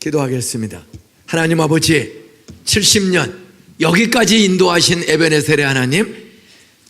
기도하겠습니다. 하나님 아버지, 70년 여기까지 인도하신 에베네셀의 하나님,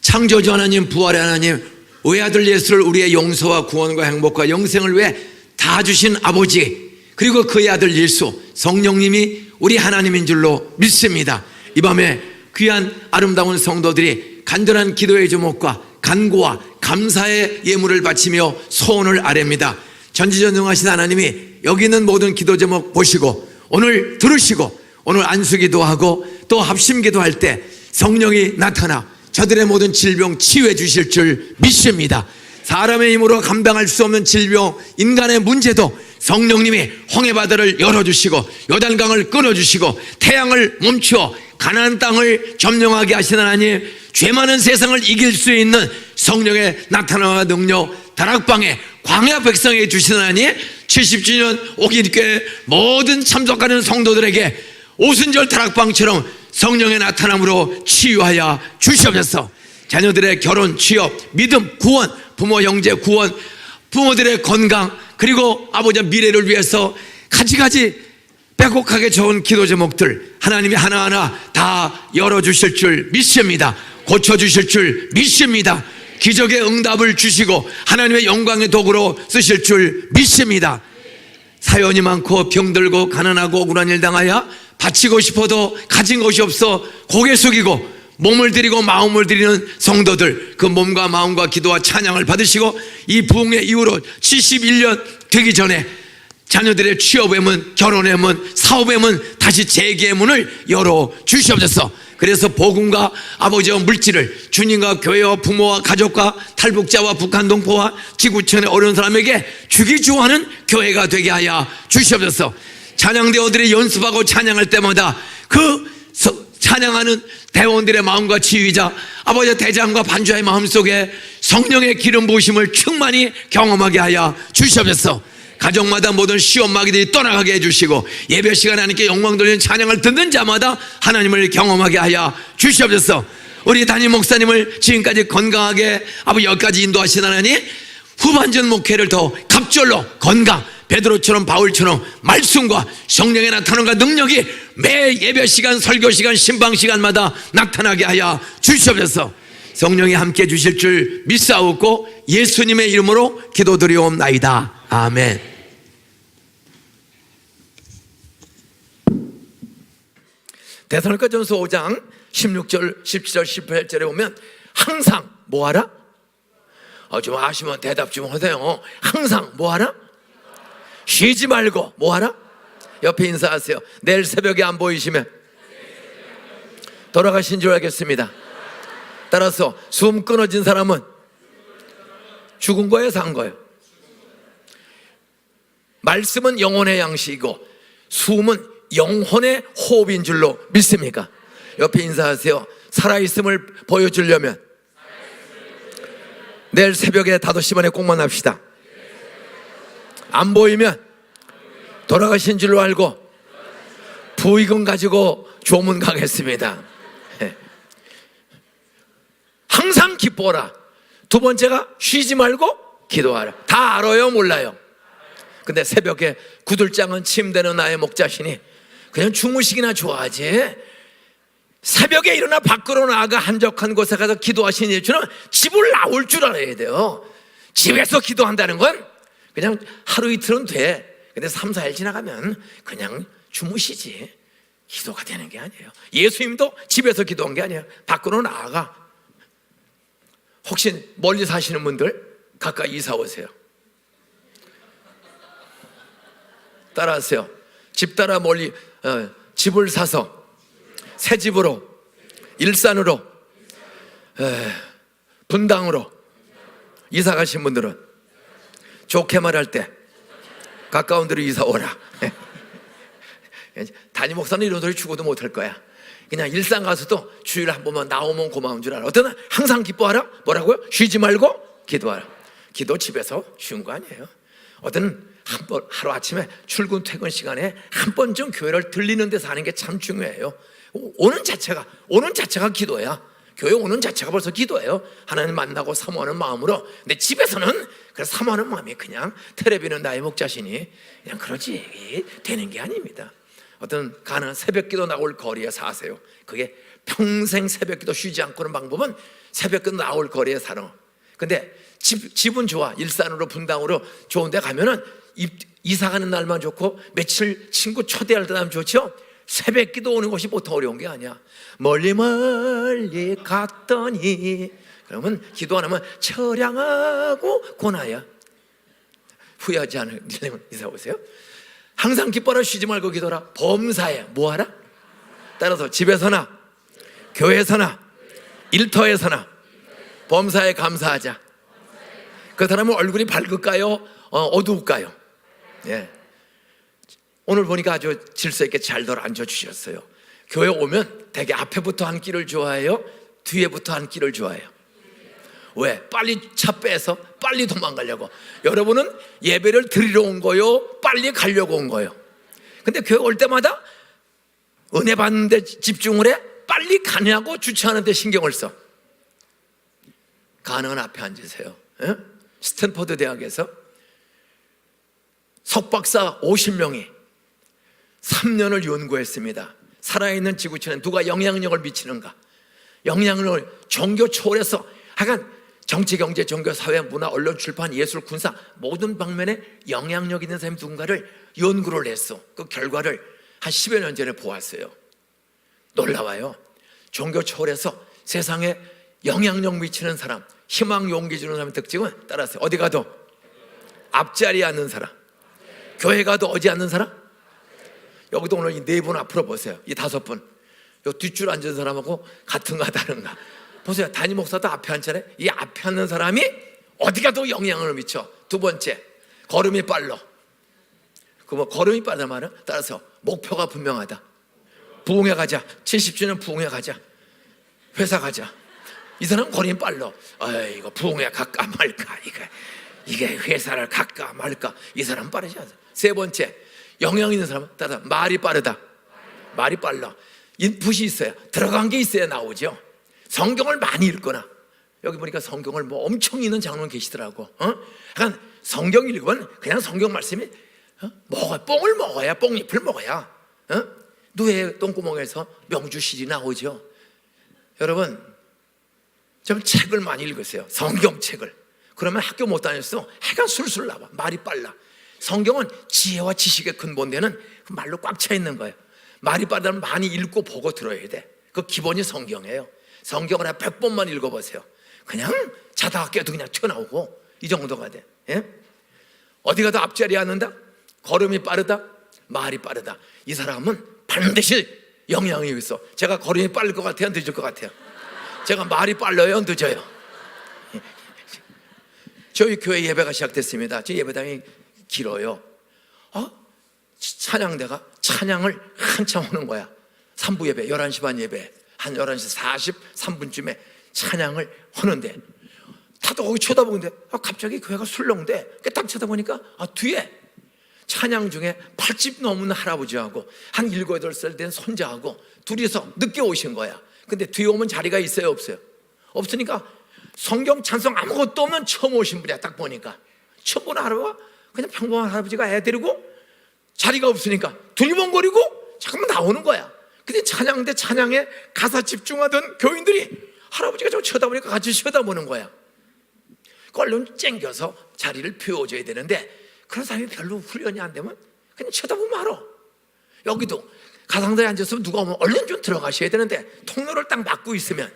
창조주 하나님, 부활의 하나님, 외아들 예수를 우리의 용서와 구원과 행복과 영생을 위해 다 주신 아버지, 그리고 그의 아들 예수 성령님이 우리 하나님인 줄로 믿습니다. 이 밤에 귀한 아름다운 성도들이 간절한 기도의 제목과 간구와 감사의 예물을 바치며 소원을 아뢰입니다. 전지전능하신 하나님이 여기 있는 모든 기도 제목 보시고 오늘 들으시고 오늘 안수기도 하고 또 합심기도 할 때 성령이 나타나 저들의 모든 질병 치유해 주실 줄 믿습니다. 사람의 힘으로 감당할 수 없는 질병, 인간의 문제도 성령님이 홍해바다를 열어주시고 요단강을 끊어주시고 태양을 멈추어 가나안 땅을 점령하게 하신 하나님, 죄 많은 세상을 이길 수 있는 성령의 나타나와 능력, 다락방에 광야 백성에게 주신 하나님, 70주년 옥인교회 모든 참석하는 성도들에게 오순절 다락방처럼 성령의 나타남으로 치유하여 주시옵소서. 자녀들의 결혼, 취업, 믿음, 구원, 부모 형제 구원, 부모들의 건강, 그리고 아버지의 미래를 위해서 가지가지 빼곡하게 적은 기도 제목들 하나님이 하나하나 다 열어주실 줄 믿습니다. 고쳐주실 줄 믿습니다. 기적의 응답을 주시고 하나님의 영광의 도구로 쓰실 줄 믿습니다. 사연이 많고 병들고 가난하고 억울한 일 당하여 바치고 싶어도 가진 것이 없어 고개 숙이고 몸을 드리고 마음을 드리는 성도들, 그 몸과 마음과 기도와 찬양을 받으시고 이 부흥의 이후로 71년 되기 전에 자녀들의 취업의 문, 결혼의 문, 사업의 문, 다시 재기의 문을 열어 주시옵소서. 그래서 복음과 아버지와 물질을 주님과 교회와 부모와 가족과 탈북자와 북한 동포와 지구촌의 어려운 사람에게 주기 좋아하는 교회가 되게 하여 주시옵소서. 찬양대원들이 연습하고 찬양할 때마다 그 찬양하는 대원들의 마음과 지휘자 아버지의 대장과 반주의 마음속에 성령의 기름 부으심을 충만히 경험하게 하여 주시옵소서. 가정마다 모든 시험 마귀들이 떠나가게 해주시고 예배 시간에 하나님께 영광 돌리는 찬양을 듣는 자마다 하나님을 경험하게 하여 주시옵소서. 우리 담임 목사님을 지금까지 건강하게 아버지 여기까지 인도하신 하나님, 후반전 목회를 더 갑절로 건강, 베드로처럼 바울처럼 말씀과 성령의 나타남과 능력이 매 예배 시간, 설교 시간, 신방 시간마다 나타나게 하여 주시옵소서. 성령이 함께 주실 줄 믿사옵고 예수님의 이름으로 기도드리옵나이다. 아멘. 데살로니가전서 5장 16절, 17절, 18절에 보면 항상 뭐하라? 좀 아시면 대답 좀 하세요. 항상 뭐하라? 쉬지 말고 뭐하라? 옆에 인사하세요. 내일 새벽에 안 보이시면 돌아가신 줄 알겠습니다. 따라서 숨 끊어진 사람은 죽은 거예요, 산 거예요? 말씀은 영혼의 양식이고 숨은 영혼의 호흡인 줄로 믿습니까? 옆에 인사하세요. 살아있음을 보여주려면 내일 새벽에 5시 반에 꼭 만납시다. 안 보이면 돌아가신 줄로 알고 부의금 가지고 조문 가겠습니다. 항상 기뻐라. 두 번째가 쉬지 말고 기도하라. 다 알아요, 몰라요? 근데 새벽에 구들장은 침대는 나의 목자시니 그냥 주무시기나 좋아하지. 새벽에 일어나 밖으로 나가 한적한 곳에 가서 기도하신 예수는 집을 나올 줄 알아야 돼요. 집에서 기도한다는 건 그냥 하루 이틀은 돼. 근데 3, 4일 지나가면 그냥 주무시지. 기도가 되는 게 아니에요. 예수님도 집에서 기도한 게 아니에요. 밖으로 나가. 혹시 멀리 사시는 분들 가까이 이사 오세요. 따라하세요. 집 따라 멀리 집을 사서 새 집으로, 일산으로, 분당으로 이사 가신 분들은 좋게 말할 때 가까운 데로 이사 오라. 담임 목사는 이런 소리 죽어도 못할 거야. 그냥 일산 가서도 주일에 한 번만 나오면 고마운 줄 알아. 어떤 날 항상 기뻐하라. 뭐라고요? 쉬지 말고 기도하라. 기도 집에서 쉬운 거 아니에요. 어떤 한 번 하루 아침에 출근 퇴근 시간에 한 번쯤 교회를 들리는 데서 하는 게 참 중요해요. 오는 자체가 기도야. 교회 오는 자체가 벌써 기도예요. 하나님 만나고 사모하는 마음으로. 근데 집에서는 그래서 사모하는 마음이 그냥 텔레비는 나의 목자시니 그냥 그러지 되는 게 아닙니다. 어떤 가능한 새벽기도 나올 거리에 사세요. 그게 평생 새벽기도 쉬지 않고는 방법은 새벽기도 나올 거리에 살아. 근데 집은 좋아. 일산으로 분당으로 좋은 데 가면은 이사 가는 날만 좋고 며칠 친구 초대할 때 하면 좋죠. 새벽기도 오는 것이 보통 어려운 게 아니야. 멀리 멀리 갔더니 그러면 기도 안 하면 처량하고 고나야. 후회하지 않은 일은 이사 오세요. 항상 기뻐라 쉬지 말고 기도라. 범사에 뭐하라? 따라서 집에서나 교회에서나 일터에서나 범사에 감사하자. 그 사람은 얼굴이 밝을까요? 어두울까요? 예. 오늘 보니까 아주 질서 있게 잘들 앉아주셨어요. 교회 오면 되게 앞에부터 앉기를 좋아해요? 뒤에부터 앉기를 좋아해요? 왜? 빨리 차 빼서 빨리 도망가려고. 여러분은 예배를 드리러 온 거요? 빨리 가려고 온 거요? 근데 교회 올 때마다 은혜 받는 데 집중을 해? 빨리 가냐고 주차하는 데 신경을 써. 가능한 앞에 앉으세요. 예? 스탠퍼드 대학에서 석박사 50명이 3년을 연구했습니다. 살아있는 지구촌에 누가 영향력을 미치는가. 영향력을 종교 초월해서 하여간 정치, 경제, 종교, 사회, 문화, 언론, 출판, 예술, 군사 모든 방면에 영향력 있는 사람이 누군가를 연구를 했어. 그 결과를 한 10여 년 전에 보았어요. 놀라워요. 종교 초월해서 세상에 영향력 미치는 사람, 희망, 용기 주는 사람의 특징은 따라서 어디 가도 앞자리에 앉는 사람, 교회 가도 어디 앉는 사람? 여기도 오늘 이 네 분 앞으로 보세요. 이 다섯 분, 요 뒷줄 앉은 사람하고 같은가 다른가 보세요. 담임 목사도 앞에 앉잖아요. 이 앞에 앉는 사람이 어디 가도 영향을 미쳐. 두 번째, 걸음이 빨라. 그 뭐 걸음이 빠르단 말은 따라서 목표가 분명하다. 부흥회 가자. 70주년 부흥회 가자. 회사 가자. 이 사람 걸음이 빨라. 이거 부흥회 갈까 말까. 이게 회사를 갈까 말까. 이 사람 빠르지 않아. 세 번째, 영향 있는 사람은 따라서 말이 빠르다. 말이 빨라. 인풋이 있어요. 들어간 게 있어야 나오죠. 성경을 많이 읽거나, 여기 보니까 성경을 뭐 엄청 읽는 장로는 계시더라고. 약간 성경 읽으면 그냥 성경 말씀이 뽕을 먹어야, 뽕잎을 먹어야 누에 똥구멍에서 명주실이 나오죠. 여러분 좀 책을 많이 읽으세요. 성경책을. 그러면 학교 못 다녔어. 해가 술술 나와. 말이 빨라. 성경은 지혜와 지식의 근본되는 그 말로 꽉 차 있는 거예요. 말이 빠르다면 많이 읽고 보고 들어야 돼. 그 기본이 성경이에요. 성경을 한 100번만 읽어보세요. 그냥 자다가 깨도 그냥 튀어나오고 이 정도가 돼. 예? 어디 가도 앞자리에 앉는다? 걸음이 빠르다? 말이 빠르다. 이 사람은 반드시 영향이 있어. 제가 걸음이 빠를 것 같아요? 늦을 것 같아요? 제가 말이 빨라요? 늦어요? 저희 교회 예배가 시작됐습니다. 저희 예배당이 길어요. 찬양대가 찬양을 한참 하는 거야. 3부 예배, 11시 반 예배, 한 11시 43분쯤에 찬양을 하는데 다들 거기 쳐다보는데 갑자기 교회가 술렁대. 딱 쳐다보니까 뒤에 찬양 중에 80 넘은 할아버지하고 한 7, 8살 된 손자하고 둘이서 늦게 오신 거야. 근데 뒤에 오면 자리가 있어요, 없어요? 없으니까 성경 찬송 아무것도 없는 처음 오신 분이야. 딱 보니까 처음 보는 할아버지가 그냥 평범한 할아버지가 애 데리고 자리가 없으니까 두리번거리고 잠깐만 나오는 거야. 근데 찬양대 찬양에 가사 집중하던 교인들이 할아버지가 좀 쳐다보니까 같이 쳐다보는 거야. 얼른 쨍겨서 자리를 비워줘야 되는데 그런 사람이 별로 훈련이 안 되면 그냥 쳐다보면 알아. 여기도 가상자에 앉아서 누가 오면 얼른 좀 들어가셔야 되는데 통로를 딱 막고 있으면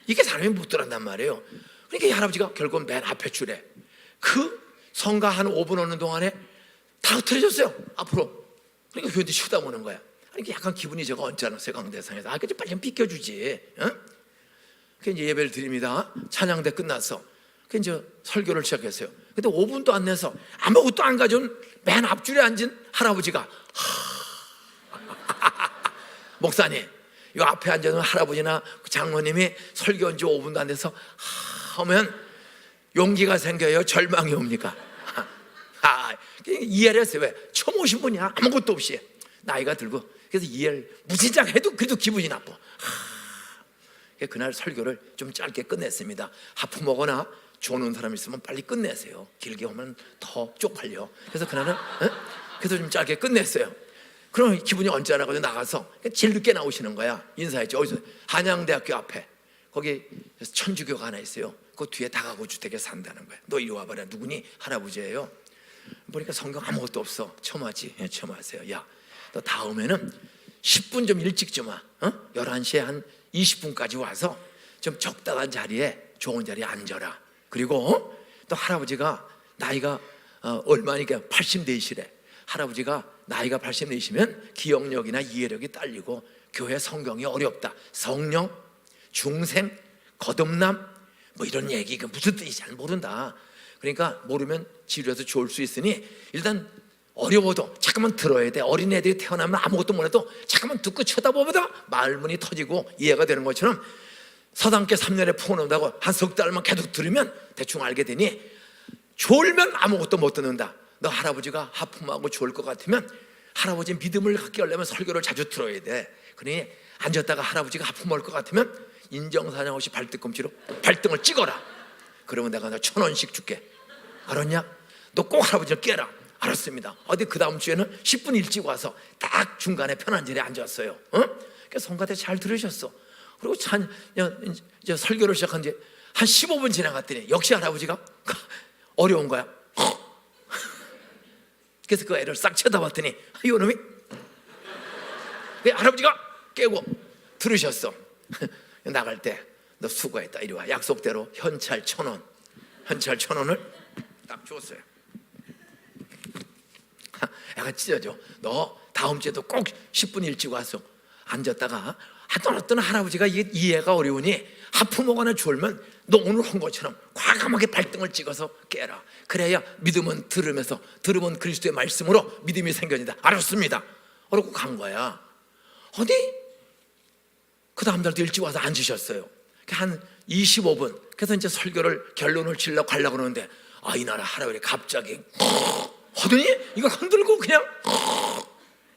이게 사람이 못 들어간단 말이에요. 그러니까 이 할아버지가 결국 맨 앞에 줄에 그 성가 한 5분 오는 동안에 다 흩어졌어요. 앞으로. 그러니까 교인들이 쳐다보는 거야. 그러니까 약간 기분이 제가 언짢았어요. 강대상에서. 그치 빨리 좀 비켜주지. 그 이제 예배를 드립니다. 찬양대 끝났어. 그 이제 설교를 시작했어요. 근데 5분도 안 내서 아무것도 안 가져온 맨 앞줄에 앉은 할아버지가 목사님, 이 앞에 앉아있는 할아버지나 장로님이 설교한 지 5분도 안 돼서 하면 용기가 생겨요? 절망이 옵니까? 이해를 했어요. 왜? 처음 오신 분이야. 아무것도 없이 나이가 들고. 그래서 이해를 무진장 해도 그래도 기분이 나빠. 그날 설교를 좀 짧게 끝냈습니다. 하품하거나 조는 사람 있으면 빨리 끝내세요. 길게 오면 더 쪽팔려. 그래서 그날은 그래서 좀 짧게 끝냈어요. 그럼 기분이 언짢아가지고 나가서 제일 늦게 나오시는 거야. 인사했죠. 어디서? 한양대학교 앞에 거기 천주교가 하나 있어요. 그 뒤에 다가구 주택에 산다는 거야. 너 이리 와봐라. 누구니? 할아버지예요. 보니까 성경 아무것도 없어. 처음 하지? 예, 처음 하세요. 야, 너 다음에는 10분 좀 일찍 좀 와. 11시에 한 20분까지 와서 좀 적당한 자리에, 좋은 자리에 앉아라. 그리고 또 할아버지가 나이가 얼마니까 80대이시래. 할아버지가 나이가 80대이시면 기억력이나 이해력이 딸리고 교회 성경이 어렵다. 성령, 중생, 거듭남 뭐 이런 얘기 무슨 뜻인지 잘 모른다. 그러니까 모르면 지루해서 좋을 수 있으니 일단 어려워도 잠깐만 들어야 돼. 어린애들이 태어나면 아무것도 몰라도 잠깐만 듣고 쳐다보보다 말문이 터지고 이해가 되는 것처럼 서당계 3년에 풀어놓는다고 한 석 달만 계속 들으면 대충 알게 되니 졸면 아무것도 못 듣는다. 너 할아버지가 하품하고 좋을 것 같으면 할아버지 믿음을 갖게 하려면 설교를 자주 들어야 돼. 그러니 앉았다가 할아버지가 하품할 것 같으면 인정사정 없이 발뒤꿈치로 발등을 찍어라. 그러면 내가 너 1,000원씩 줄게. 알았냐? 너 꼭 할아버지를 깨라. 알았습니다. 어디 그 다음 주에는 10분 일찍 와서 딱 중간에 편한 자리에 앉았어요. 그러니까 성가대 잘 들으셨어. 그리고 이제 설교를 시작한 지 한 15분 지나갔더니 역시 할아버지가 어려운 거야. 그래서 그 애를 싹 쳐다봤더니 이놈이 할아버지가 깨고 들으셨어. 나갈 때 너 수고했다. 이리 와. 약속대로 현찰 1,000원. 현찰 1,000원을 딱 줬어요. 애가 찢어져. 너 다음 주에도 꼭 10분 일찍 와서 앉았다가 어떤 할아버지가 이해가 어려우니 하품하거나 졸면 너 오늘 한 것처럼 과감하게 발등을 찍어서 깨라. 그래야 믿음은 들으면 그리스도의 말씀으로 믿음이 생겨진다. 알았습니다. 그러고 간 거야. 어디? 그 다음날도 일찍 와서 앉으셨어요. 한 25분. 그래서 이제 설교를 결론을 지려고 하려고 그러는데 이 나라 할아버지 갑자기 하더니 이걸 흔들고 그냥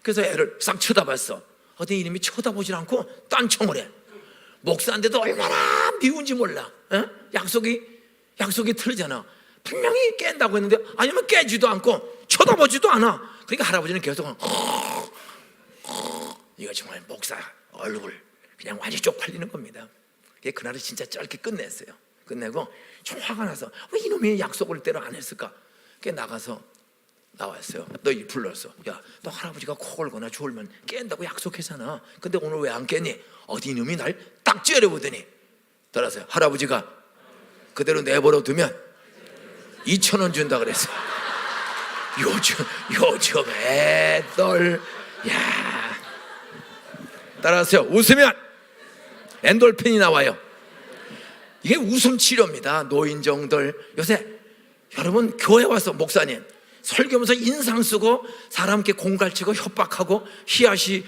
그래서 애를 싹 쳐다봤어. 어디 이놈이 쳐다보질 않고 딴청을 해. 목사인데도 얼마나 미운지 몰라. 약속이 틀리잖아. 분명히 깬다고 했는데 아니면 깨지도 않고 쳐다보지도 않아. 그러니까 할아버지는 계속 이거 정말 목사 얼굴 그냥 완전히 쪽팔리는 겁니다. 그날은 진짜 짧게 끝냈어요. 끝내고 좀 화가 나서 왜 이놈이 약속을 때로 안 했을까? 나왔어요. 너 불렀어. 야, 너 할아버지가 코 골거나 졸면 깬다고 약속했잖아. 근데 오늘 왜 안 깼니? 어디 이놈이 날 딱 째려보더니 따라서요. 할아버지가 그대로 내버려 두면 2,000원 준다 그랬어. 요즘 애들 야 따라서요. 웃으면 엔돌핀이 나와요. 이게 웃음 치료입니다. 노인정들 요새 여러분 교회 와서 목사님 설교하면서 인상 쓰고 사람께 공갈치고 협박하고 희야시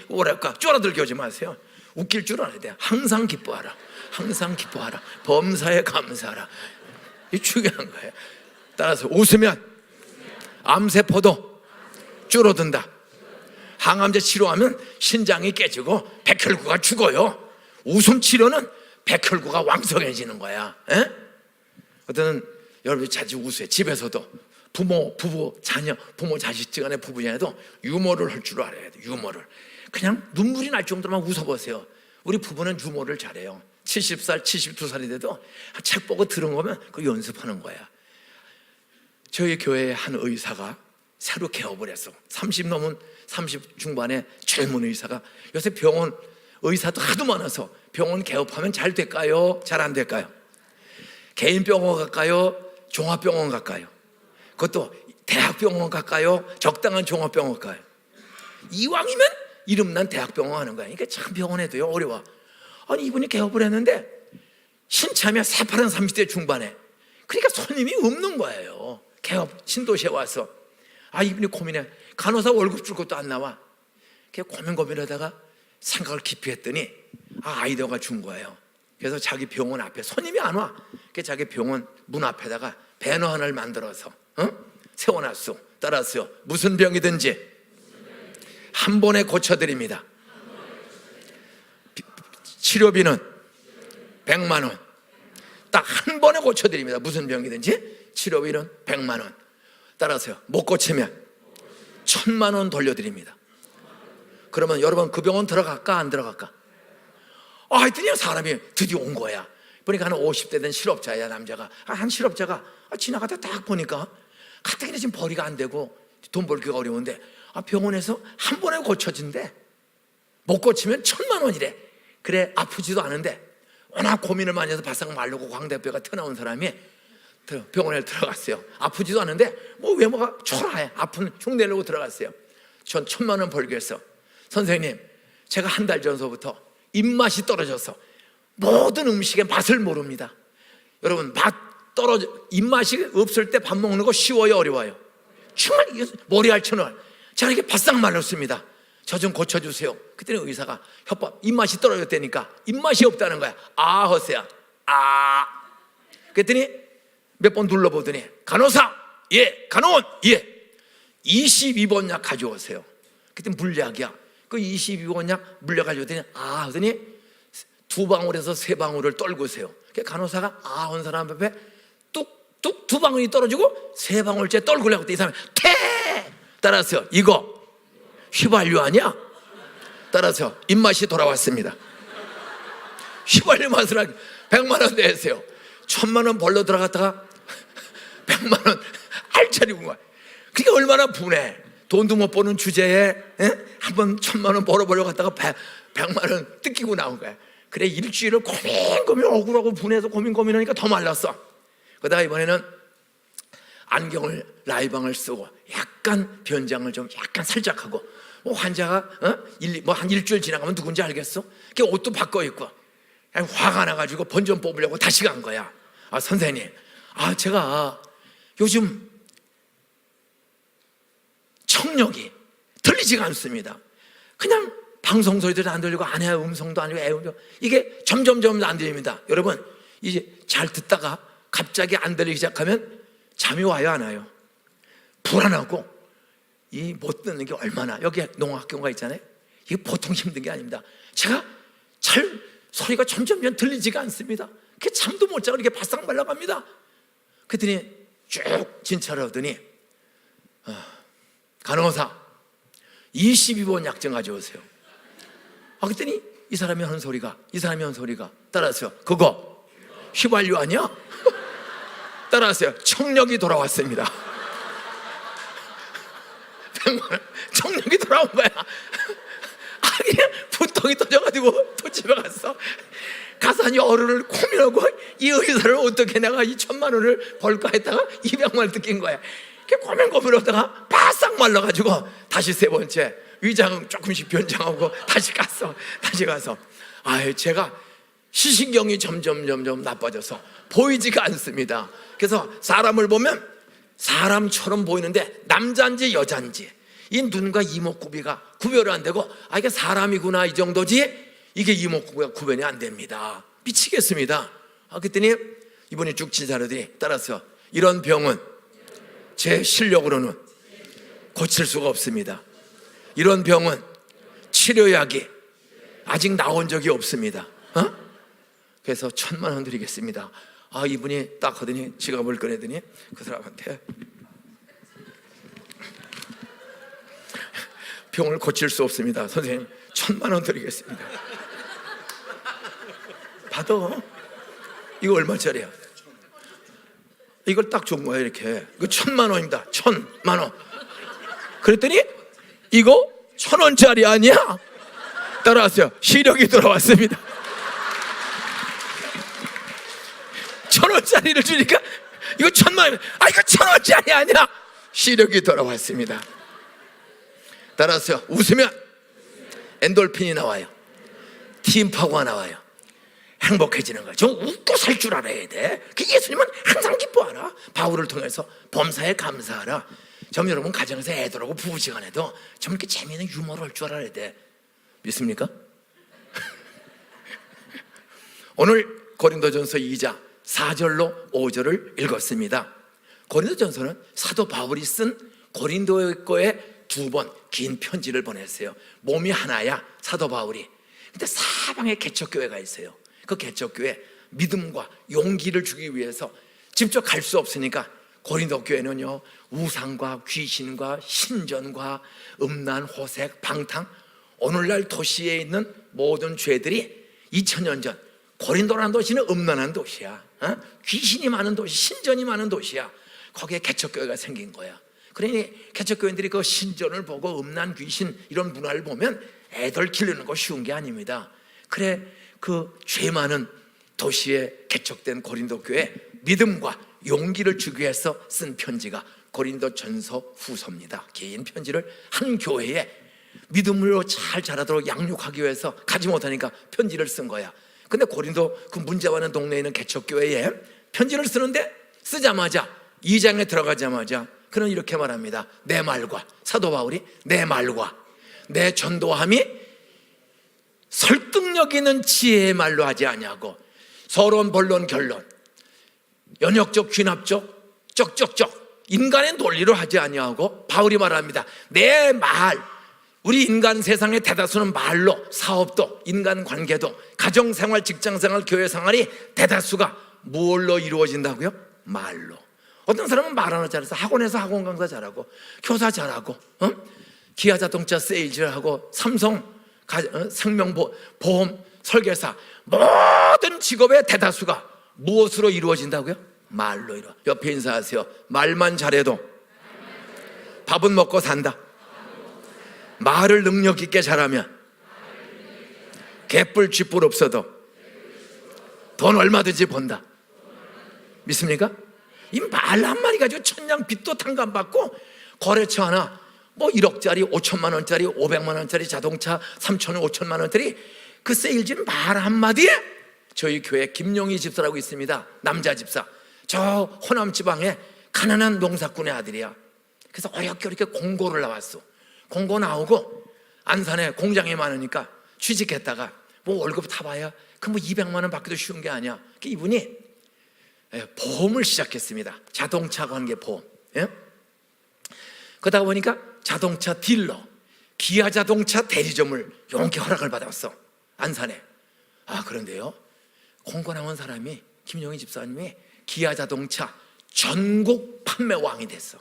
쪼라들게 하지 마세요. 웃길 줄 알아야 돼요. 항상 기뻐하라. 항상 기뻐하라. 범사에 감사하라. 이 중요한 거예요. 따라서 웃으면 암세포도 줄어든다. 항암제 치료하면 신장이 깨지고 백혈구가 죽어요. 웃음 치료는 백혈구가 왕성해지는 거야. 어떤 여러분이 자주 웃어요. 집에서도 부모 자식 간에 부부 간에도 유머를 할 줄 알아야 돼. 유머를 그냥 눈물이 날 정도로만 웃어보세요. 우리 부부는 유머를 잘해요. 70살 72살이 돼도 책 보고 들은 거면 그 연습하는 거야. 저희 교회의 한 의사가 새로 개업을 했어. 30 중반의 젊은 의사가 요새 병원 의사도 하도 많아서 병원 개업하면 잘 될까요? 잘 안 될까요? 개인 병원 갈까요? 종합병원 갈까요? 그것도 대학병원 갈까요? 적당한 종합병원 갈까요? 이왕이면 이름난 대학병원 하는 거야. 그러니까 참 병원에도요 어려워. 아니 이분이 개업을 했는데 신참이야. 새파란 30대 중반에. 그러니까 손님이 없는 거예요. 개업 신도시에 와서 이분이 고민해. 간호사 월급 줄 것도 안 나와. 고민하다가 생각을 깊이 했더니 아이디어가 준 거예요. 그래서 자기 병원 앞에 손님이 안 와. 그래서 자기 병원 문 앞에다가 배너 하나를 만들어서 세워놨어. 따라서요. 무슨 병이든지 한 번에 고쳐드립니다. 치료비는 100만 원. 딱 한 번에 고쳐드립니다. 무슨 병이든지 치료비는 100만 원. 따라서요, 못 고치면 1000만 원 돌려드립니다. 그러면 여러분 그 병원 들어갈까 안 들어갈까? 하여튼 사람이 드디어 온 거야. 보니까 한 50대 된 실업자야, 남자가. 한 실업자가 지나가다 딱 보니까 갑자기 지금 벌이가 안 되고 돈 벌기가 어려운데 병원에서 한 번에 고쳐진대. 못 고치면 1000만 원이래. 그래, 아프지도 않은데 워낙 고민을 많이 해서 바싹 마르고 광대뼈가 튀어나온 사람이 병원에 들어갔어요. 아프지도 않은데 외모가 초라해. 아픈 흉내내려고 들어갔어요. 전 1000만 원 벌기 위해서, 선생님, 제가 한 달 전서부터 입맛이 떨어져서 모든 음식의 맛을 모릅니다. 여러분, 입맛이 없을 때 밥 먹는 거 쉬워요, 어려워요? 정말 머리 알처럼 제가 이렇게 바싹 말랐습니다. 저 좀 고쳐주세요. 그때는 의사가 협박, 입맛이 떨어졌다니까. 입맛이 없다는 거야. 허세야. 그랬더니 몇 번 눌러보더니, 간호사, 예. 간호원, 예. 22번 약 가져오세요. 그때 물약이야. 그 22번 약 물약 가져오더니 하더니 2방울에서 3방울을 떨구세요. 간호사가 온 사람 앞에 뚝뚝 2방울이 떨어지고 3방울째 떨구려고 이 사람이 따라서 이거 휘발유 아니야? 따라서 입맛이 돌아왔습니다. 휘발유 맛을 하기 100만 원 내세요. 1000만 원 벌러 들어갔다가 100만 원 알차리고 거야. 그게 얼마나 분해. 돈도 못 버는 주제에 한번 1000만 원 벌어보려고 갔다가 100만 원 뜯기고 나온 거야. 그래, 일주일을 고민 억울하고 분해서 고민하니까 더 말랐어. 그러다가 이번에는 안경을, 라이방을 쓰고 약간 변장을 좀 약간 살짝 하고, 환자가 한 일주일 지나가면 누군지 알겠어? 그 옷도 바꿔 입고 화가 나가지고 본전 뽑으려고 다시 간 거야. 선생님, 제가 요즘 청력이 들리지가 않습니다. 그냥 방송 소리도 안 들리고 아내의 음성도 안 들리고 애 음성, 이게 점점 안 들립니다. 여러분, 이제 잘 듣다가 갑자기 안 들리기 시작하면 잠이 와요, 안 와요? 불안하고 못 듣는 게 얼마나, 여기 농학교가 있잖아요. 이게 보통 힘든 게 아닙니다. 제가 소리가 점점 들리지가 않습니다. 잠도 못 자고 이렇게 바싹 말라갑니다. 그랬더니 쭉 진찰을 하더니 간호사 22번 약정 가져오세요. 그랬더니 이 사람이 하는 소리가 따라하세요. 그거 휘발유 아니야? 따라하세요. 청력이 돌아왔습니다. 100만 원 청력이 돌아온 거야. 그냥 부통이 터져가지고 또 집에 갔어. 가서 열흘을 고민하고 이 의사를 어떻게 내가 이 1000만 원을 벌까 했다가 200만 원 뜯긴 거야. 고민하다가 바싹 말라가지고 다시 3번째 위장 조금씩 변장하고 다시 가서 제가 시신경이 점점 나빠져서 보이지가 않습니다. 그래서 사람을 보면 사람처럼 보이는데 남자인지 여자인지 이 눈과 이목구비가 구별이 안 되고 이게 사람이구나 이 정도지 이게 이목구비가 구별이 안 됩니다. 미치겠습니다. 그랬더니 이분이 쭉 진찰하더니 따라서 이런 병은 제 실력으로는 고칠 수가 없습니다. 이런 병은 치료약이 아직 나온 적이 없습니다. 그래서 1000만 원 드리겠습니다. 이분이 딱 하더니 지갑을 꺼내더니 그 사람한테 병을 고칠 수 없습니다. 선생님 1000만 원 드리겠습니다. 받아. 이거 얼마짜리야? 이걸 딱 준 거야. 이렇게 이거 1000만 원입니다. 1000만 원. 그랬더니 이거 1000원짜리 아니야? 따라왔어요. 시력이 돌아왔습니다. 1000원짜리를 주니까 이거 1000만 원. 이거 1000원짜리 아니야? 시력이 돌아왔습니다. 따라서 웃으면 엔돌핀이 나와요. 팀파고가 나와요. 행복해지는 거예요. 저 웃고 살 줄 알아야 돼. 예수님은 항상 기뻐하라. 바울을 통해서 범사에 감사하라. 좀 여러분 가정에서 애들하고 부부시간에도 좀 이렇게 재미있는 유머를 할 줄 알아야 돼. 믿습니까? 오늘 고린도전서 2장 4절로 5절을 읽었습니다. 고린도전서는 사도 바울이 쓴 고린도에 2번 긴 편지를 보냈어요. 몸이 하나야 사도 바울이. 근데 사방에 개척교회가 있어요. 그 개척교회 믿음과 용기를 주기 위해서 직접 갈 수 없으니까 고린도 교회는요, 우상과 귀신과 신전과 음란, 호색, 방탕, 오늘날 도시에 있는 모든 죄들이 2000년 전 고린도라는 도시는 음란한 도시야. 귀신이 많은 도시, 신전이 많은 도시야. 거기에 개척교회가 생긴 거야. 그러니 개척교회들이 그 신전을 보고 음란, 귀신 이런 문화를 보면 애들 기르는 거 쉬운 게 아닙니다. 그래, 그 죄 많은 도시에 개척된 고린도 교회 믿음과 용기를 주기 위해서 쓴 편지가 고린도 전서 후서입니다. 긴 편지를 한 교회에 믿음으로 잘 자라도록 양육하기 위해서 가지 못하니까 편지를 쓴 거야. 근데 고린도 그 문제 많은 동네에 있는 개척교회에 편지를 쓰는데 쓰자마자 2장에 들어가자마자 그는 이렇게 말합니다. 내 말과, 사도 바울이 내 말과 내 전도함이 설득력 있는 지혜의 말로 하지 아니하고 서론, 본론, 결론, 연역적, 귀납적, 쩍쩍쩍 인간의 논리로 하지 아니하고 바울이 말합니다. 내 말, 우리 인간 세상의 대다수는 말로, 사업도, 인간관계도, 가정생활, 직장생활, 교회생활이 대다수가 뭘로 이루어진다고요? 말로. 어떤 사람은 말 하나 잘해서 학원에서 학원 강사 잘하고 교사 잘하고 기아자동차 세일즈를 하고 삼성 생명보험 설계사, 모든 직업의 대다수가 무엇으로 이루어진다고요? 말로 이루어. 옆에 인사하세요. 말만 잘해도 밥은 먹고 산다. 말을 능력 있게 잘하면 개뿔 쥐뿔 없어도 돈 얼마든지 번다. 믿습니까? 이 말 한마디 가지고 천냥 빚도 탕감받고 거래처 하나 뭐 1억짜리 5천만 원짜리 500만 원짜리 자동차 3천원 5천만 원짜리 그 세일즈는 말 한마디에. 저희 교회 김용희 집사라고 있습니다. 남자 집사. 저 호남 지방에 가난한 농사꾼의 아들이야. 그래서 어렵게 공고를 나왔어. 공고 나오고 안산에 공장이 많으니까 취직했다가 뭐 월급 타봐야 그 뭐 200만 원 받기도 쉬운 게 아니야. 이분이 보험을 시작했습니다. 자동차 관계 보험. 그러다 보니까 자동차 딜러, 기아 자동차 대리점을 용케 허락을 받았어. 안산에. 그런데요, 공고 나온 사람이 김용희 집사님이 기아 자동차 전국 판매왕이 됐어.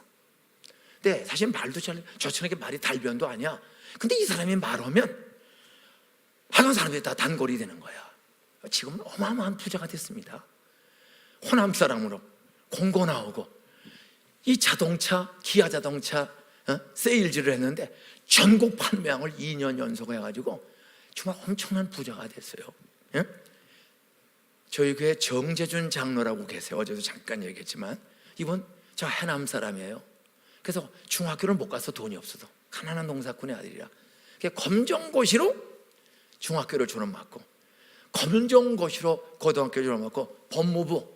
근데 사실 말도 잘, 저처럼 이렇게 말이 달변도 아니야. 근데 이 사람이 말하면 하는 사람들이 다 단골이 되는 거야. 지금은 어마어마한 부자가 됐습니다. 호남 사람으로 공고 나오고 이 자동차, 기아 자동차 세일즈를 했는데 전국 판매왕을 2년 연속 해가지고 정말 엄청난 부자가 됐어요. 저희 교회 정재준 장로라고 계세요. 어제도 잠깐 얘기했지만 이분 저 해남 사람이에요. 그래서 중학교를 못 가서 돈이 없어도 가난한 농사꾼의 아들이라 검정고시로 중학교를 졸업받고 검정고시로 고등학교를 졸업받고 법무부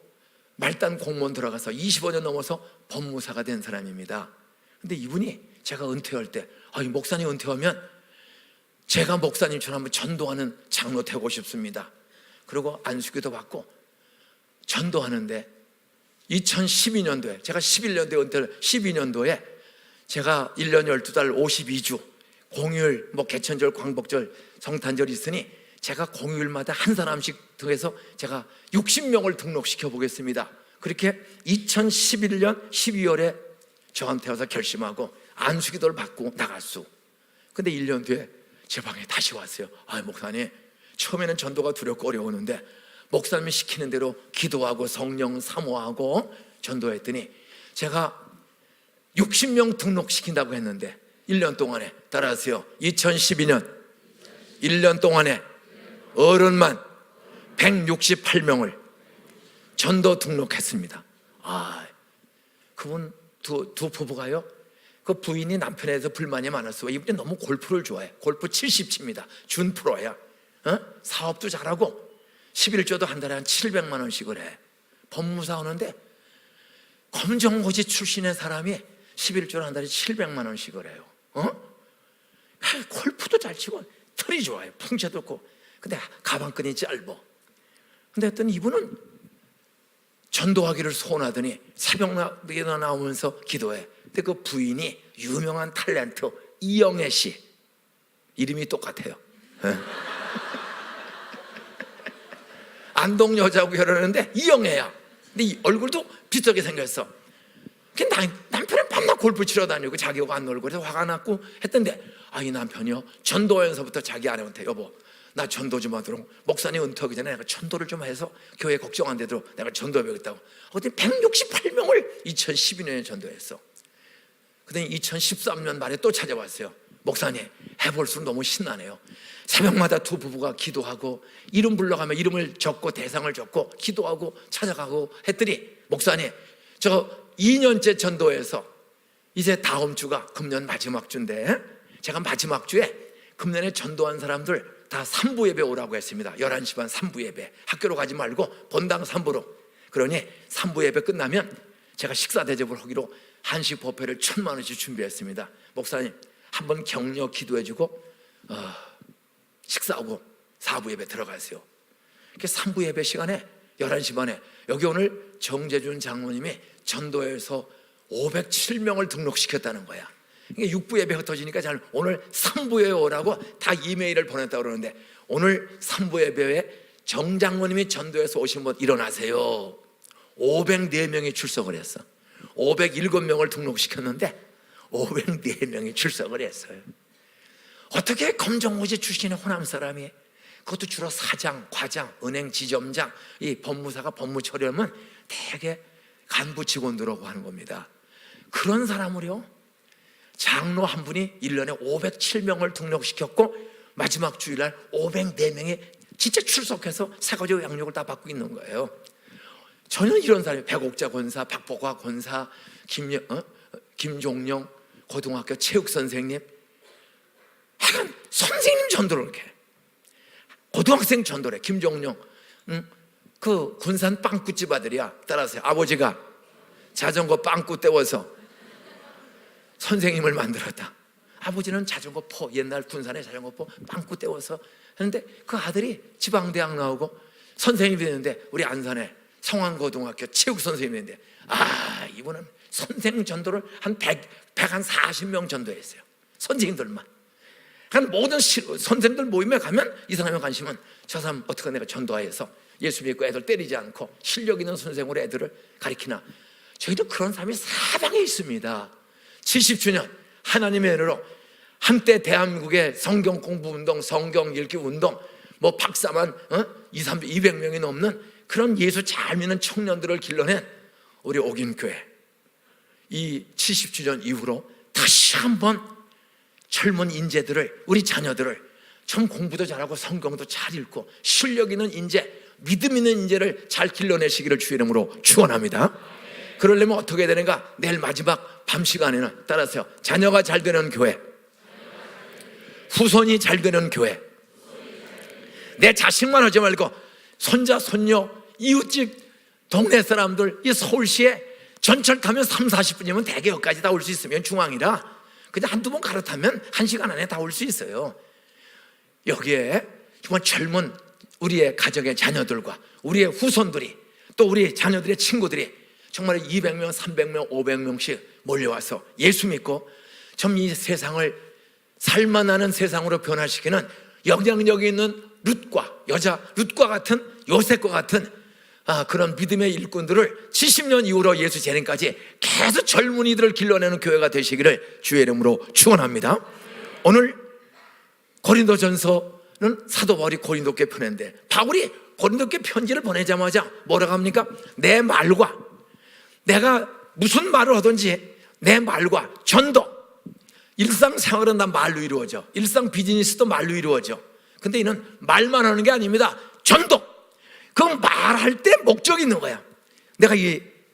말단 공무원 들어가서 25년 넘어서 법무사가 된 사람입니다. 근데 이분이 제가 은퇴할 때 이 목사님 은퇴하면 제가 목사님처럼 한번 전도하는 장로 되고 싶습니다. 그리고 안수기도 받고 전도하는데 2012년도에 제가 11년도에 은퇴를 12년도에 제가 1년 12달 52주 공휴일 개천절 광복절 성탄절 있으니 제가 공휴일마다 한 사람씩 등해서 제가 60명을 등록시켜 보겠습니다. 그렇게 2011년 12월에 저한테 와서 결심하고 안수기도를 받고 나갔어. 근데 1년 뒤에 제 방에 다시 왔어요. 목사님, 처음에는 전도가 두렵고 어려웠는데 목사님이 시키는 대로 기도하고 성령 사모하고 전도했더니 제가 60명 등록시킨다고 했는데 1년 동안에, 따라하세요, 2012년 1년 동안에 어른만 168명을 전도 등록했습니다. 그분 두 부부가요, 그 부인이 남편에 대해서 불만이 많았어요. 이분이 너무 골프를 좋아해. 골프 70치입니다. 준 프로야. 사업도 잘하고 11조도 한 달에 한 700만 원씩을 해. 법무사 하는데 검정고시 출신의 사람이 11조를 한 달에 700만 원씩을 해요. 골프도 잘 치고 털이 좋아요. 풍채도 없고. 근데 가방끈이 짧어. 근데 어떤 이분은 전도하기를 소원하더니 새벽에 나오면서 기도해. 근데 그 부인이 유명한 탤런트 이영애 씨, 이름이 똑같아요. 안동 여자고 결혼했는데 이영애야. 근데 이 얼굴도 비슷하게 생겼어. 남편은 밤낮 골프 치러 다니고 자기하고 안 놀고 그래서 화가 났고 했던데, 이 남편이요 전도하면서부터 자기 아내한테, 여보 나 전도 좀 하도록, 목사님 은퇴하기 전에 내가 전도를 좀 해서 교회 걱정 안 되도록 내가 전도해보겠다고. 그때 168명을 2012년에 전도했어. 그랬더니 2013년 말에 또 찾아왔어요. 목사님 해볼수록 너무 신나네요. 새벽마다 두 부부가 기도하고 이름 불러가면 이름을 적고 대상을 적고 기도하고 찾아가고 했더니, 목사님 저 2년째 전도해서 이제 다음 주가 금년 마지막 주인데, 제가 마지막 주에 금년에 전도한 사람들 다 3부 예배 오라고 했습니다. 11시 반 3부 예배. 학교로 가지 말고 본당 3부로. 그러니 3부 예배 끝나면 제가 식사 대접을 하기로 한식 뷔페를 1,000만 원씩 준비했습니다. 목사님 한번 격려 기도해주고 식사하고 4부 예배 들어가세요. 이렇게 3부 예배 시간에 11시 반에 여기 오늘 정재준 장로님이 전도해서 507명을 등록시켰다는 거야. 이게 6부 예배 흩어지니까 잘 오늘 3부에 오라고 다 이메일을 보냈다고 그러는데, 오늘 3부 예배에 정 장로님이 전도해서 오신 분 일어나세요. 504명이 출석을 했어. 507명을 등록시켰는데 504명이 출석을 했어요. 어떻게 검정고시 출신의 호남 사람이, 그것도 주로 사장, 과장, 은행 지점장, 이 법무사가 법무처리하면 되게 간부 직원들하고 하는 겁니다. 그런 사람을요 장로 한 분이 1년에 507명을 등록시켰고 마지막 주일날 504명이 진짜 출석해서 사가지고 양육을 다 받고 있는 거예요. 저는 이런 사람이 백옥자 권사, 박복화 권사, 김종영 고등학교 체육 선생님, 하여간 선생님 전도를 이렇게 고등학생 전도래. 김종영 그 군산 빵꾸집 아들이야. 따라서 아버지가 자전거 빵꾸 떼워서 선생님을 만들었다. 아버지는 자전거 포, 옛날 군산에 자전거 포 빵꾸 떼워서 했는데, 그 아들이 지방대학 나오고 선생님이 됐는데, 우리 안산에 성안고등학교 체육 선생님인데, 이분은 선생 전도를 한 140명 전도했어요. 선생님들만. 한 모든 선생님들 모임에 가면 이 사람의 관심은 저 사람 어떻게 내가 전도해서 예수 믿고 애들 때리지 않고 실력 있는 선생으로 애들을 가르치나. 저희도 그런 사람이 사방에 있습니다. 70주년 하나님의 은혜로 한때 대한민국의 성경 공부 운동, 성경 읽기 운동, 뭐 박사만 200명이 넘는 그런 예수 잘 믿는 청년들을 길러낸 우리 옥인교회, 이 70주년 이후로 다시 한번 젊은 인재들을, 우리 자녀들을 참 공부도 잘하고 성경도 잘 읽고 실력 있는 인재, 믿음 있는 인재를 잘 길러내시기를 주의 이름으로 축원합니다. 그러려면 어떻게 해야 되는가? 내일 마지막 밤 시간에는 따라서요, 자녀가 잘 되는 교회, 후손이 잘 되는 교회, 내 자식만 하지 말고 손자, 손녀, 이웃집, 동네 사람들, 이 서울시에 전철 타면 30-40분이면 대개 여기까지 다 올 수 있으면 중앙이라 그냥 한두 번 갈아타면 1시간 안에 다 올 수 있어요. 여기에 정말 젊은 우리의 가정의 자녀들과 우리의 후손들이, 또 우리 자녀들의 친구들이 정말 200명, 300명, 500명씩 몰려와서 예수 믿고 좀 이 세상을 살만하는 세상으로 변화시키는 영향력이 있는 룻과 여자 룻과 같은, 요셉과 같은 그런 믿음의 일꾼들을 70년 이후로 예수 재림까지 계속 젊은이들을 길러내는 교회가 되시기를 주의 이름으로 축원합니다. 오늘 고린도전서는 사도 바울이 고린도께 보낸데, 바울이 고린도께 편지를 보내자마자 뭐라고 합니까? 내 말과, 내가 무슨 말을 하든지 내 말과 전도, 일상생활은 다 말로 이루어져. 일상 비즈니스도 말로 이루어져. 근데 이는 말만 하는 게 아닙니다. 전도. 그 말할 때 목적이 있는 거야. 내가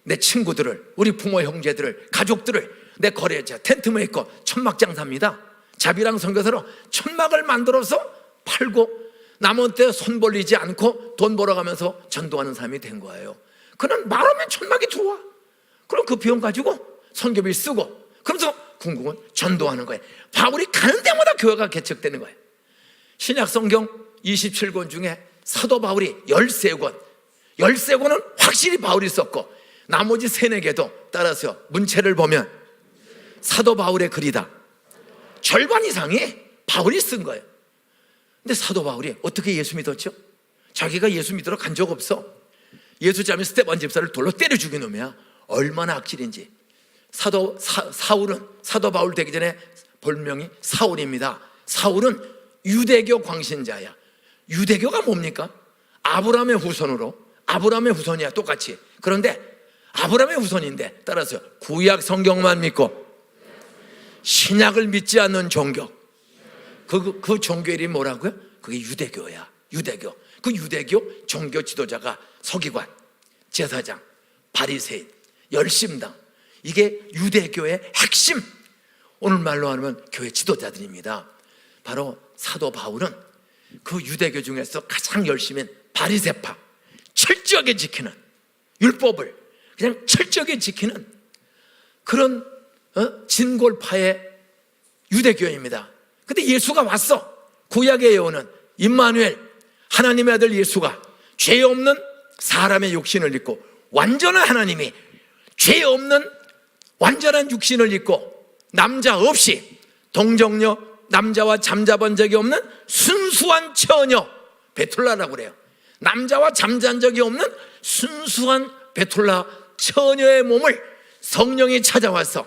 내 친구들을, 우리 부모 형제들을, 가족들을, 내 거래자, 텐트메이커, 천막장사입니다. 자비랑 선교사로 천막을 만들어서 팔고 남한테 손 벌리지 않고 돈 벌어가면서 전도하는 사람이 된 거예요. 그는 말하면 천막이 들어와. 그럼 그 비용 가지고 선교비 쓰고, 그러면서 궁극은 전도하는 거예요. 바울이 가는 데마다 교회가 개척되는 거예요. 신약 성경 27권 중에 사도 바울이 13권은 확실히 바울이 썼고, 나머지 3-4개도 따라서 문체를 보면 사도 바울의 글이다. 절반 이상이 바울이 쓴 거예요. 근데 사도 바울이 어떻게 예수 믿었죠? 자기가 예수 믿으러 간 적 없어. 예수 자매 스데반 집사를 돌로 때려 죽인 놈이야. 얼마나 악질인지. 사울은 사도 바울 되기 전에 본명이 사울입니다. 사울은 유대교 광신자야. 유대교가 뭡니까? 아브라함의 후손으로, 아브라함의 후손이야, 똑같이. 그런데 아브라함의 후손인데, 따라서 구약 성경만 믿고 신약을 믿지 않는 종교, 그 종교 이름이 뭐라고요? 그게 유대교야. 유대교. 그 유대교 종교 지도자가 서기관, 제사장, 바리새인, 열심당, 이게 유대교의 핵심, 오늘말로 하면 교회 지도자들입니다. 바로 사도 바울은 그 유대교 중에서 가장 열심인 바리새파, 철저하게 지키는, 율법을 그냥 철저하게 지키는 그런 진골파의 유대교입니다. 근데 예수가 왔어. 구약에 예언은 임마누엘, 하나님의 아들 예수가 죄 없는 사람의 육신을 입고, 완전한 하나님이 죄 없는 완전한 육신을 입고, 남자 없이 동정녀, 남자와 잠자본 적이 없는 순수한 처녀, 베툴라라고 그래요. 남자와 잠잔 적이 없는 순수한 베툴라 처녀의 몸을 성령이 찾아와서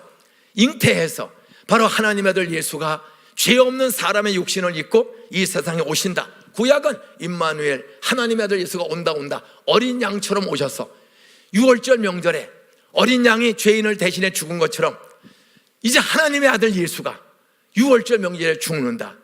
잉태해서 바로 하나님의 아들 예수가 죄 없는 사람의 육신을 입고 이 세상에 오신다. 구약은 임마누엘, 하나님의 아들 예수가 온다 어린 양처럼 오셔서 6월절 명절에 어린 양이 죄인을 대신해 죽은 것처럼 이제 하나님의 아들 예수가 6월절 명절에 죽는다.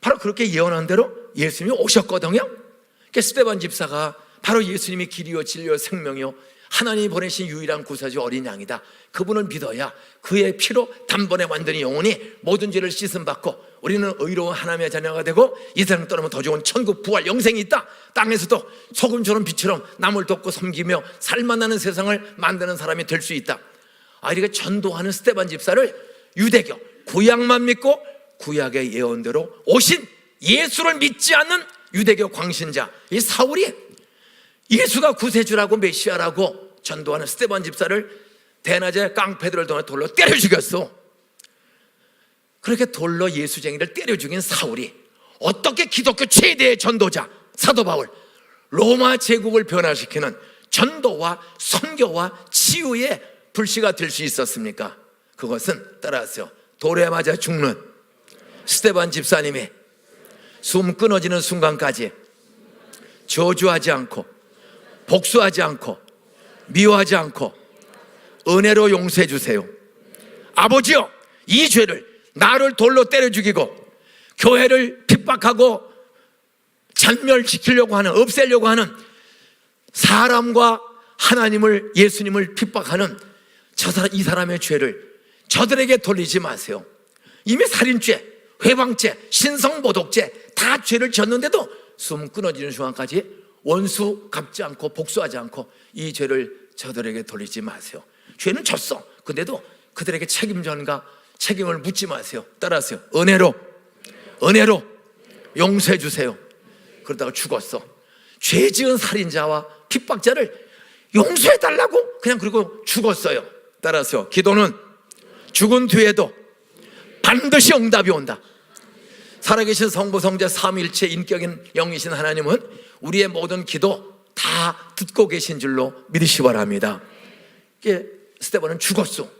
바로 그렇게 예언한 대로 예수님이 오셨거든요. 그러니까 스데반 집사가 바로 예수님이 길이요 진리요 생명이요 하나님이 보내신 유일한 구사주 어린 양이다. 그분을 믿어야 그의 피로 단번에 완전히 영원히 모든 죄를 씻음 받고 우리는 의로운 하나님의 자녀가 되고 이 세상 떠나면 더 좋은 천국 부활 영생이 있다. 땅에서도 소금처럼 빛처럼 남을 돕고 섬기며 살만나는 세상을 만드는 사람이 될 수 있다. 이렇게 전도하는 스데반 집사를 유대교 구약만 믿고 구약의 예언대로 오신 예수를 믿지 않는 유대교 광신자 이 사울이 예수가 구세주라고 메시아라고 전도하는 스데반 집사를 대낮에 깡패들을 돌로 때려 죽였어. 그렇게 돌로 예수쟁이를 때려 죽인 사울이 어떻게 기독교 최대의 전도자 사도 바울, 로마 제국을 변화시키는 전도와 선교와 치유의 불씨가 될 수 있었습니까? 그것은 따라서 돌에 맞아 죽는 스데반 집사님이 숨 끊어지는 순간까지 저주하지 않고 복수하지 않고 미워하지 않고 은혜로 용서해 주세요. 아버지요, 이 죄를 나를 돌로 때려 죽이고 교회를 핍박하고 잔멸시키려고 하는, 없애려고 하는 사람과 하나님을, 예수님을 핍박하는 이 사람의 죄를 저들에게 돌리지 마세요. 이미 살인죄, 회방죄, 신성모독죄 다 죄를 졌는데도 숨 끊어지는 순간까지 원수 갚지 않고 복수하지 않고 이 죄를 저들에게 돌리지 마세요. 죄는 졌어. 근데도 그들에게 책임을 묻지 마세요. 따라하세요. 은혜로 용서해 주세요. 그러다가 죽었어. 죄 지은 살인자와 핍박자를 용서해 달라고 그냥 그리고 죽었어요. 따라서 기도는 죽은 뒤에도 반드시 응답이 온다. 살아계신 성부 성자 삼위일체 인격인 영이신 하나님은 우리의 모든 기도 다 듣고 계신 줄로 믿으시 바랍니다. 스데반은 죽었어.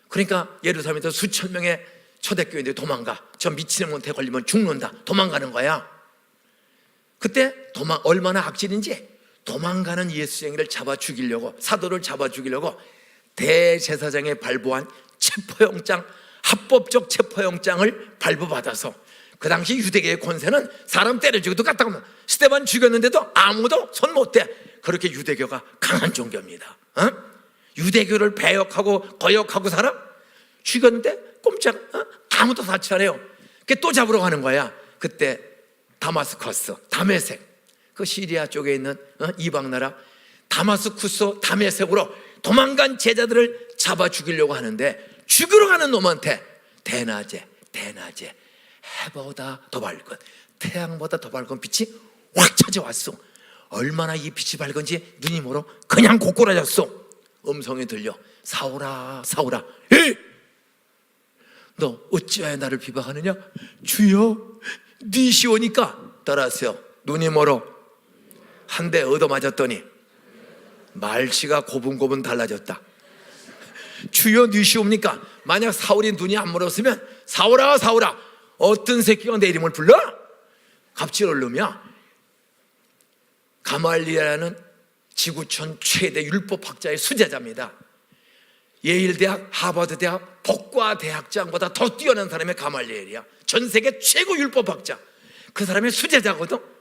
그러니까 예루살렘에서 수천 명의 초대교인들이 도망가. 저 미치는 못에 걸리면 죽는다. 도망가는 거야. 그때 얼마나 악질인지 도망가는 예수쟁이를 잡아 죽이려고, 사도를 잡아 죽이려고 대제사장에 발부한 체포영장, 합법적 체포영장을 발부받아서, 그 당시 유대계의 권세는 사람 때려 죽여도 갔다 오면 스데반 죽였는데도 아무도 손 못 대. 그렇게 유대교가 강한 종교입니다. 유대교를 배역하고 거역하고 살아? 죽였는데 꼼짝 아무도 사치 안 해요. 또 잡으러 가는 거야. 그때 다마스커스, 다메섹, 그 시리아 쪽에 있는 이방 나라 다마스쿠스, 다메섹으로 도망간 제자들을 잡아 죽이려고 하는데, 죽으러 가는 놈한테 대낮에 해보다 더 밝은, 태양보다 더 밝은 빛이 확 찾아왔어. 얼마나 이 빛이 밝은지 눈이 멀어 그냥 고꾸라졌어. 음성이 들려. 사울아, 사울아, 에이! 너 어찌하여 나를 비방하느냐? 주여, 네 시오니까. 따라하세요. 눈이 멀어 한 대 얻어맞았더니 말씨가 고분고분 달라졌다. 주여 누시옵니까? 만약 사울이 눈이 안 멀었으면 사울아 사울아 어떤 새끼가 내 이름을 불러? 갑질을 놈이야. 가말리엘은 지구촌 최대 율법학자의 수제자입니다. 예일대학, 하버드대학, 법과대학장보다 더 뛰어난 사람이 가말리엘이야. 전 세계 최고 율법학자. 그 사람의 수제자거든.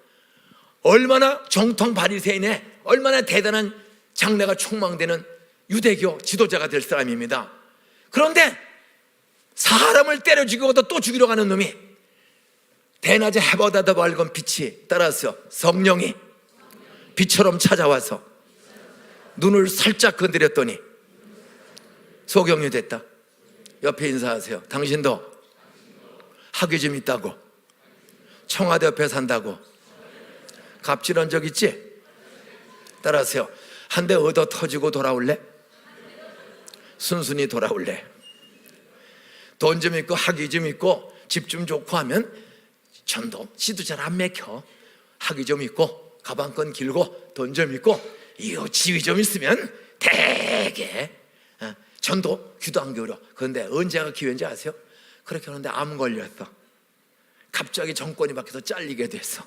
얼마나 정통 바리새인의 얼마나 대단한 장래가 촉망되는 유대교 지도자가 될 사람입니다. 그런데 사람을 때려 죽이고도 또 죽이려 가는 놈이 대낮에 해보다 더 밝은 빛이 따라서 성령이 빛처럼 찾아와서 눈을 살짝 건드렸더니 소경이 됐다. 옆에 인사하세요. 당신도 학위 좀 있다고, 청와대 옆에 산다고 갑질한 적 있지? 따라하세요. 한 대 얻어 터지고 돌아올래? 순순히 돌아올래? 돈 좀 있고 학위 좀 있고 집 좀 좋고 하면 전도 씨도 잘 안 맥혀. 학위 좀 있고 가방끈 길고 돈 좀 있고 이 지위 좀 있으면 되게 전도 귀도 안 기울여. 그런데 언제가 기회인지 아세요? 그렇게 하는데 암 걸렸어. 갑자기 정권이 바뀌어서 잘리게 됐어.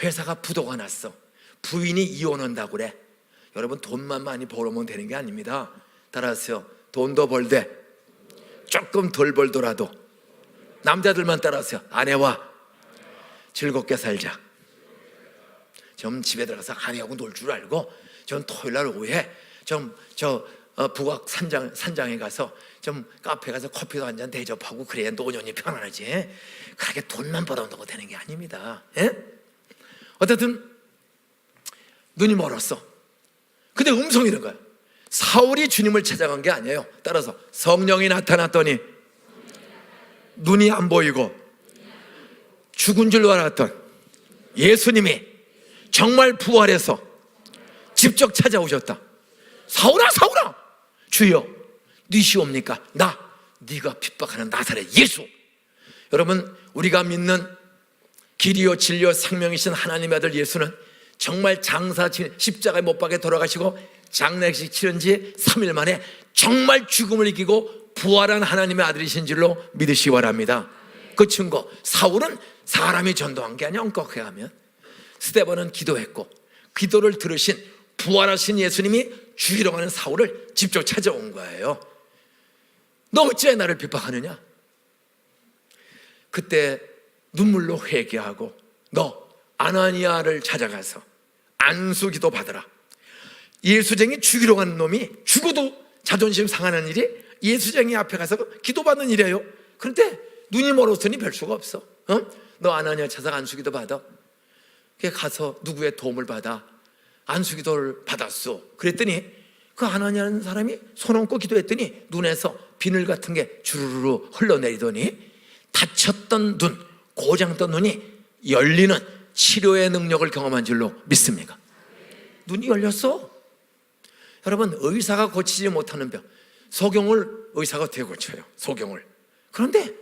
회사가 부도가 났어. 부인이 이혼한다고 그래. 여러분 돈만 많이 벌어오면 되는 게 아닙니다. 따라하세요. 돈도 벌되 조금 덜 벌더라도 남자들만 따라하세요. 아내와 즐겁게 살자. 좀 집에 들어가서 아내하고 놀 줄 알고 좀 토요일날 오후에 북악 산장에 가서 좀 카페 가서 커피도 한 잔 대접하고 그래야 노년이 편안하지. 그렇게 돈만 벌어온다고 되는 게 아닙니다. 예? 어쨌든 눈이 멀었어. 근데 음성이 이런 거야. 사울이 주님을 찾아간 게 아니에요. 따라서 성령이 나타났더니 눈이 안 보이고 죽은 줄 알았던 예수님이 정말 부활해서 직접 찾아오셨다. 사울아 사울아 주여 니시옵니까? 네가 핍박하는 나사렛 예수. 여러분 우리가 믿는 길이요 진리요 생명이신 하나님의 아들 예수는 정말 십자가에 못 박혀 돌아가시고 장례식 치른 지 3일 만에 정말 죽음을 이기고 부활한 하나님의 아들이신 줄로 믿으시기 바랍니다. 그 증거, 사울은 사람이 전도한 게 아니야. 엄격하게 하면 스데반은 기도했고 기도를 들으신 부활하신 예수님이 죽이러 가는 사울을 직접 찾아온 거예요. 너 어찌해 나를 비박하느냐? 그때 눈물로 회개하고 너 아나니아를 찾아가서 안수기도 받으라. 예수쟁이 죽이러 가는 놈이 죽어도 자존심 상하는 일이 예수쟁이 앞에 가서 기도받는 일이에요. 그런데 눈이 멀었으니 별 수가 없어. 너 아나니아 찾아가 안수기도 받아. 가서 누구의 도움을 받아 안수기도를 받았어. 그랬더니 그 아나니아라는 사람이 손 얹고 기도했더니 눈에서 비늘 같은 게 주르르 흘러내리더니 다쳤던 눈, 고장던 눈이 열리는 치료의 능력을 경험한 줄로 믿습니까? 눈이 열렸어. 여러분 의사가 고치지 못하는 병, 소경을 의사가 어떻게 고쳐요? 소경을. 그런데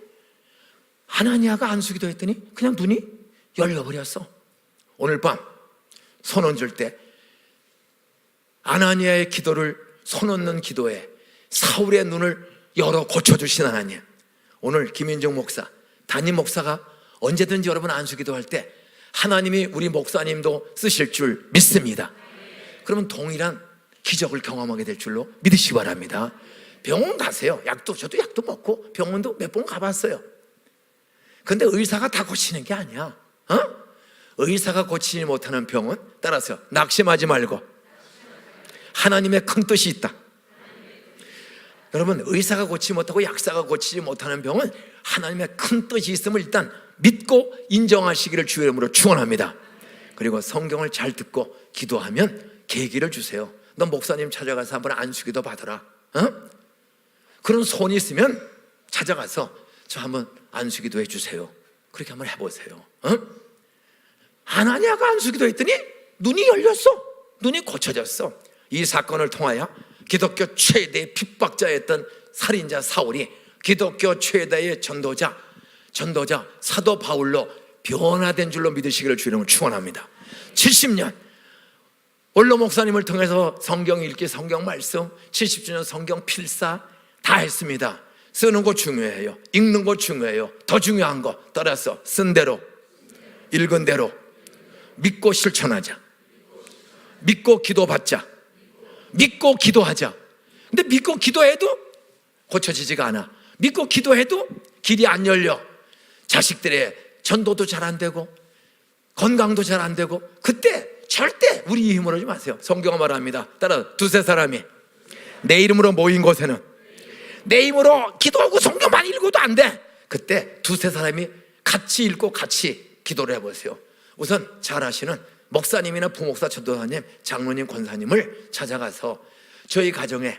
아나니아가 안수기도 했더니 그냥 눈이 열려버렸어. 오늘 밤 손 얹을 때 아나니아의 기도를 손 얹는 기도에 사울의 눈을 열어 고쳐주신 하나님, 오늘 김인정 목사, 담임 목사가 언제든지 여러분 안수기도 할 때 하나님이 우리 목사님도 쓰실 줄 믿습니다. 그러면 동일한 기적을 경험하게 될 줄로 믿으시기 바랍니다. 병원 가세요. 저도 약도 먹고 병원도 몇 번 가봤어요. 근데 의사가 다 고치는 게 아니야. 의사가 고치지 못하는 병은 따라서 낙심하지 말고 하나님의 큰 뜻이 있다. 여러분 의사가 고치지 못하고 약사가 고치지 못하는 병은 하나님의 큰 뜻이 있음을 일단 믿고 인정하시기를 주의 이름으로 축원합니다. 그리고 성경을 잘 듣고 기도하면 계기를 주세요. 너 목사님 찾아가서 한번 안수기도 받아라. 그런 손이 있으면 찾아가서 저 한번 안수기도 해주세요. 그렇게 한번 해보세요. 아나니아가 안수기도 했더니 눈이 열렸어. 눈이 고쳐졌어. 이 사건을 통하여 기독교 최대의 핍박자였던 살인자 사울이 기독교 최대의 전도자 사도 바울로 변화된 줄로 믿으시기를 주님을 축원합니다. 70년 원로 목사님을 통해서 성경 읽기, 성경 말씀, 70주년 성경 필사 다 했습니다. 쓰는 거 중요해요. 읽는 거 중요해요. 더 중요한 거 따라서 쓴 대로, 읽은 대로 믿고 실천하자. 믿고 기도받자. 믿고 기도하자. 근데 믿고 기도해도 고쳐지지가 않아. 믿고 기도해도 길이 안 열려. 자식들의 전도도 잘 안 되고 건강도 잘 안 되고. 그때 절대 우리 힘으로 하지 마세요. 성경은 말합니다. 따라 두세 사람이 내 이름으로 모인 곳에는, 내 힘으로 기도하고 성경만 읽어도 안 돼. 그때 두세 사람이 같이 읽고 같이 기도를 해보세요. 우선 잘 아시는 목사님이나 부목사, 전도사님, 장로님, 권사님을 찾아가서 저희 가정에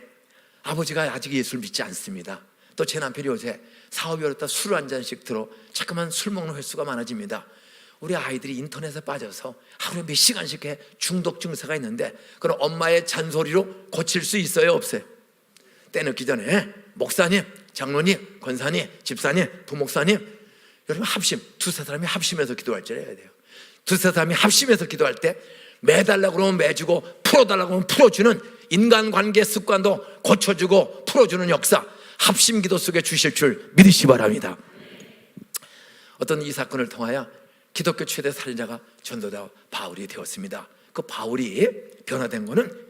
아버지가 아직 예수를 믿지 않습니다. 또 제 남편이 요새 사업이 어렵다 술 한 잔씩 들어 자꾸만 술 먹는 횟수가 많아집니다. 우리 아이들이 인터넷에 빠져서 하루에 몇 시간씩 해 중독 증세가 있는데, 그럼 엄마의 잔소리로 고칠 수 있어요, 없어요? 때 늦기 전에 목사님, 장로님, 권사님, 집사님, 부목사님, 여러분 합심, 두세 사람이 합심해서 기도할 줄 해야 돼요. 두세 사람이 합심해서 기도할 때 매달라고 그러면 매주고 풀어달라고 하면 풀어주는 인간관계 습관도 고쳐주고 풀어주는 역사, 합심기도 속에 주실 줄 믿으시 바랍니다. 어떤 이 사건을 통하여 기독교 최대 살인자가 전도자 바울이 되었습니다. 그 바울이 변화된 거는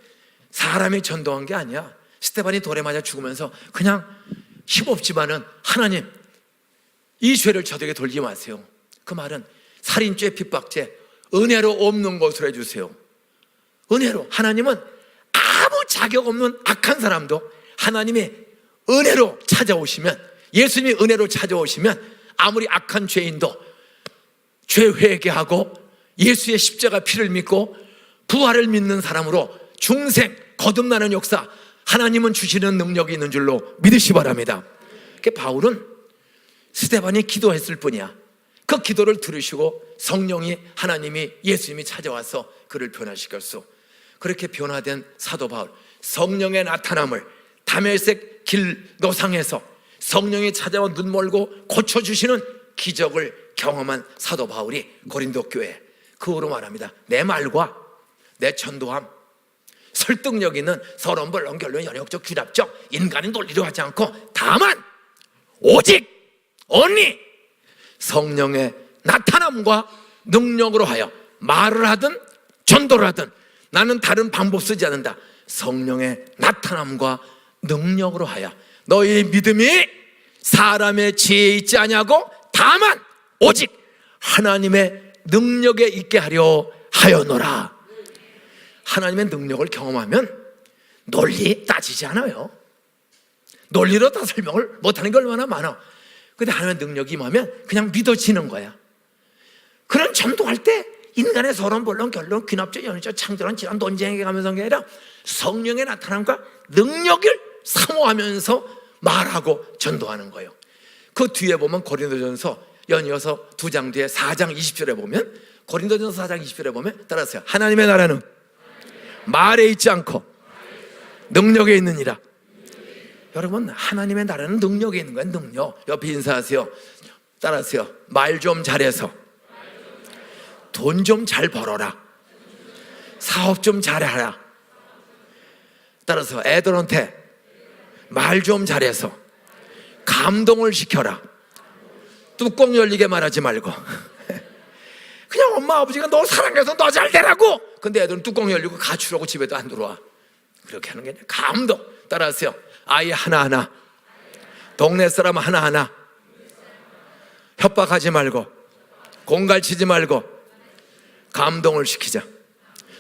사람이 전도한 게 아니야. 스데반이 돌에 맞아 죽으면서 그냥 힘없지만은 하나님 이 죄를 저에게 돌리지 마세요. 그 말은 살인죄, 핍박죄 은혜로 없는 것으로 해주세요. 은혜로. 하나님은 아무 자격 없는 악한 사람도 하나님이 은혜로 찾아오시면, 예수님이 은혜로 찾아오시면 아무리 악한 죄인도 죄 회개하고 예수의 십자가 피를 믿고 부활을 믿는 사람으로 중생 거듭나는 역사, 하나님은 주시는 능력이 있는 줄로 믿으시 바랍니다. 바울은 스데반이 기도했을 뿐이야. 그 기도를 들으시고 성령이, 하나님이, 예수님이 찾아와서 그를 변화시켰어. 그렇게 변화된 사도 바울, 성령의 나타남을 다메섹 길 노상에서 성령이 찾아와 눈 멀고 고쳐주시는 기적을 경험한 사도 바울이 고린도 교회, 그 후로 말합니다. 내 말과 내 전도함, 설득력 있는 서론, 본론, 결론, 연역적, 규납적, 인간의 논리로 하지 않고 다만 오직 only 성령의 나타남과 능력으로 하여 말을 하든 전도를 하든, 나는 다른 방법 쓰지 않는다. 성령의 나타남과 능력으로 하여 너희 믿음이 사람의 지혜에 있지 아니하고 다만 오직 하나님의 능력에 있게 하려 하여노라. 하나님의 능력을 경험하면 논리 따지지 않아요. 논리로 다 설명을 못하는 게 얼마나 많아. 근데 하나님의 능력이 임하면 그냥 믿어지는 거야. 그런 전도할 때 인간의 서론, 본론, 결론, 귀납적, 연유적, 창조론, 질환, 논쟁에 가면서 게 아니라 성령의 나타남과 능력을 사모하면서 말하고 전도하는 거예요. 그 뒤에 보면 고린도전서 연이어서 2장 뒤에 4장 20절에 보면, 고린도전서 4장 20절에 보면 따라서요. 하나님의 나라는 말에 있지 않고 능력에 있느니라. 여러분, 하나님의 나라는 능력에 있는 거예요. 능력. 옆에 인사하세요. 따라하세요. 말 좀 잘해서 돈 좀 잘 벌어라. 사업 좀 잘하라. 따라서 애들한테 말 좀 잘해서 감동을 시켜라. 뚜껑 열리게 말하지 말고 그냥 엄마 아버지가 너 사랑해서 너 잘 되라고. 근데 애들은 뚜껑 열리고 가출하고 집에도 안 들어와. 그렇게 하는 게 아니라 감동. 따라하세요. 아이 하나하나, 동네 사람 하나하나 협박하지 말고 공갈치지 말고 감동을 시키자.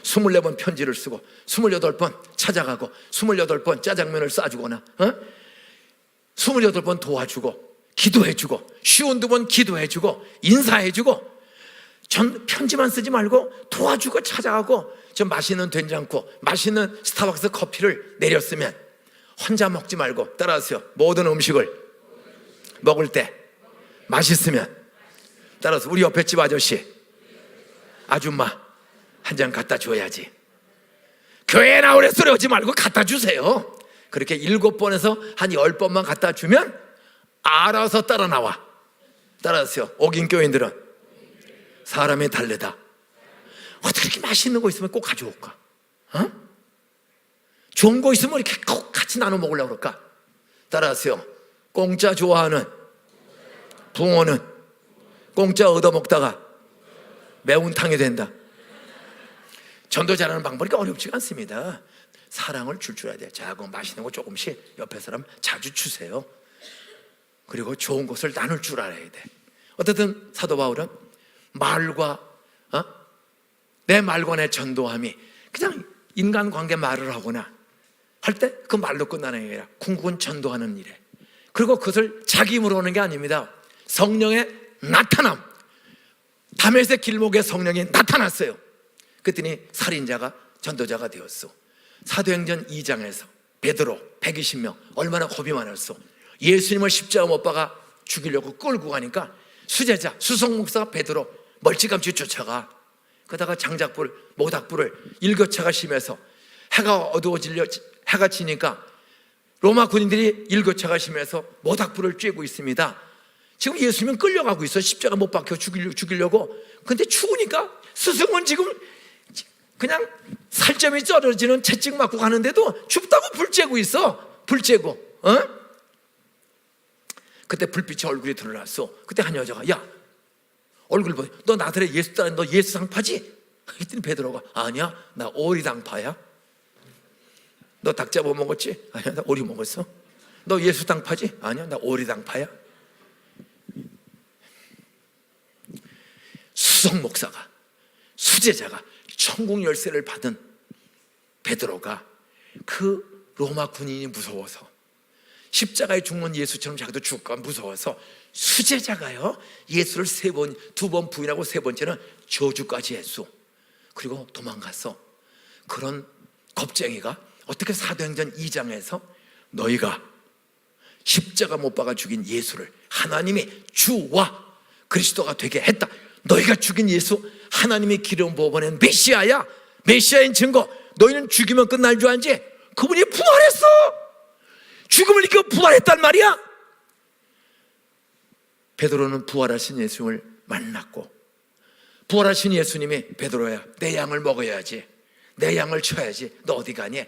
24번 편지를 쓰고 28번 찾아가고 28번 짜장면을 싸주거나 28번 도와주고 기도해주고 쉬운 2번 기도해주고 인사해주고, 편지만 쓰지 말고 도와주고 찾아가고, 좀 맛있는 된장국, 맛있는 스타벅스 커피를 내렸으면 혼자 먹지 말고 따라하세요. 모든 음식을 먹을 때 맛있으면 따라서 우리 옆에 집 아저씨, 아줌마 한 잔 갖다 줘야지. 교회에 나오래 소리 하지 말고 갖다 주세요. 그렇게 7번에서 한 10번만 갖다 주면 알아서 따라 나와. 따라하세요. 오긴 교인들은 사람이 달래다. 어떻게 이렇게 맛있는 거 있으면 꼭 가져올까? 좋은 거 있으면 이렇게 꼭 같이 나눠 먹으려고 그럴까? 따라하세요. 공짜 좋아하는 붕어는 공짜 얻어먹다가 매운탕이 된다. 전도 잘하는 방법이 어렵지가 않습니다. 사랑을 줄 알아야 돼요. 작은 맛있는 거 조금씩 옆에 사람 자주 주세요. 그리고 좋은 것을 나눌 줄 알아야 돼. 어쨌든 사도 바울은 말과 내 말과 내 전도함이 그냥 인간관계 말을 하거나 할 때 그 말로 끝나는 게 아니라 궁극은 전도하는 일에, 그리고 그것을 자기 힘으로 하는 게 아닙니다. 성령의 나타남. 다메섹 길목에 성령이 나타났어요. 그랬더니 살인자가 전도자가 되었어. 사도행전 2장에서 베드로 120명 얼마나 겁이 많았어. 예수님을 십자가 못 박아 죽이려고 끌고 가니까 수제자 수석 목사가 베드로 멀찌감치 쫓아가. 그러다가 장작불 모닥불을 일교차가 심해서 해가 해가 지니까 로마 군인들이 일교차가 심해서 모닥불을 쬐고 있습니다. 지금 예수님은 끌려가고 있어. 십자가 못 박혀 죽이려고. 근데 추우니까 스승은 지금 그냥 살점이 쩔어지는 채찍 맞고 가는데도 춥다고 불 쬐고 있어. 불 쬐고. 그때 불빛이 얼굴에 드러났어. 그때 한 여자가, 야, 얼굴 봐. 너 나들의 예수 따라 너 예수상 파지? 그랬더니 베드로가, 아니야, 나 오리당파야. 너 닭 잡아 먹었지? 아니야, 나 오리 먹었어. 너 예수당 파지? 아니야, 나 오리당파야. 수석 목사가, 수제자가 천국 열쇠를 받은 베드로가 그 로마 군인이 무서워서 십자가에 죽는 예수처럼 자기도 죽을까 무서워서 수제자가요 예수를 두 번 부인하고 세 번째는 저주까지 했어. 그리고 도망갔어. 그런 겁쟁이가 어떻게 사도행전 2장에서 너희가 십자가 못 박아 죽인 예수를 하나님이 주와 그리스도가 되게 했다. 너희가 죽인 예수 하나님이 기름 부어 보낸 메시아야. 메시아인 증거. 너희는 죽이면 끝날 줄 알지? 그분이 부활했어. 죽음을 이겨 부활했단 말이야. 베드로는 부활하신 예수님을 만났고, 부활하신 예수님이 베드로야, 내 양을 먹어야지, 내 양을 쳐야지. 너 어디 가니?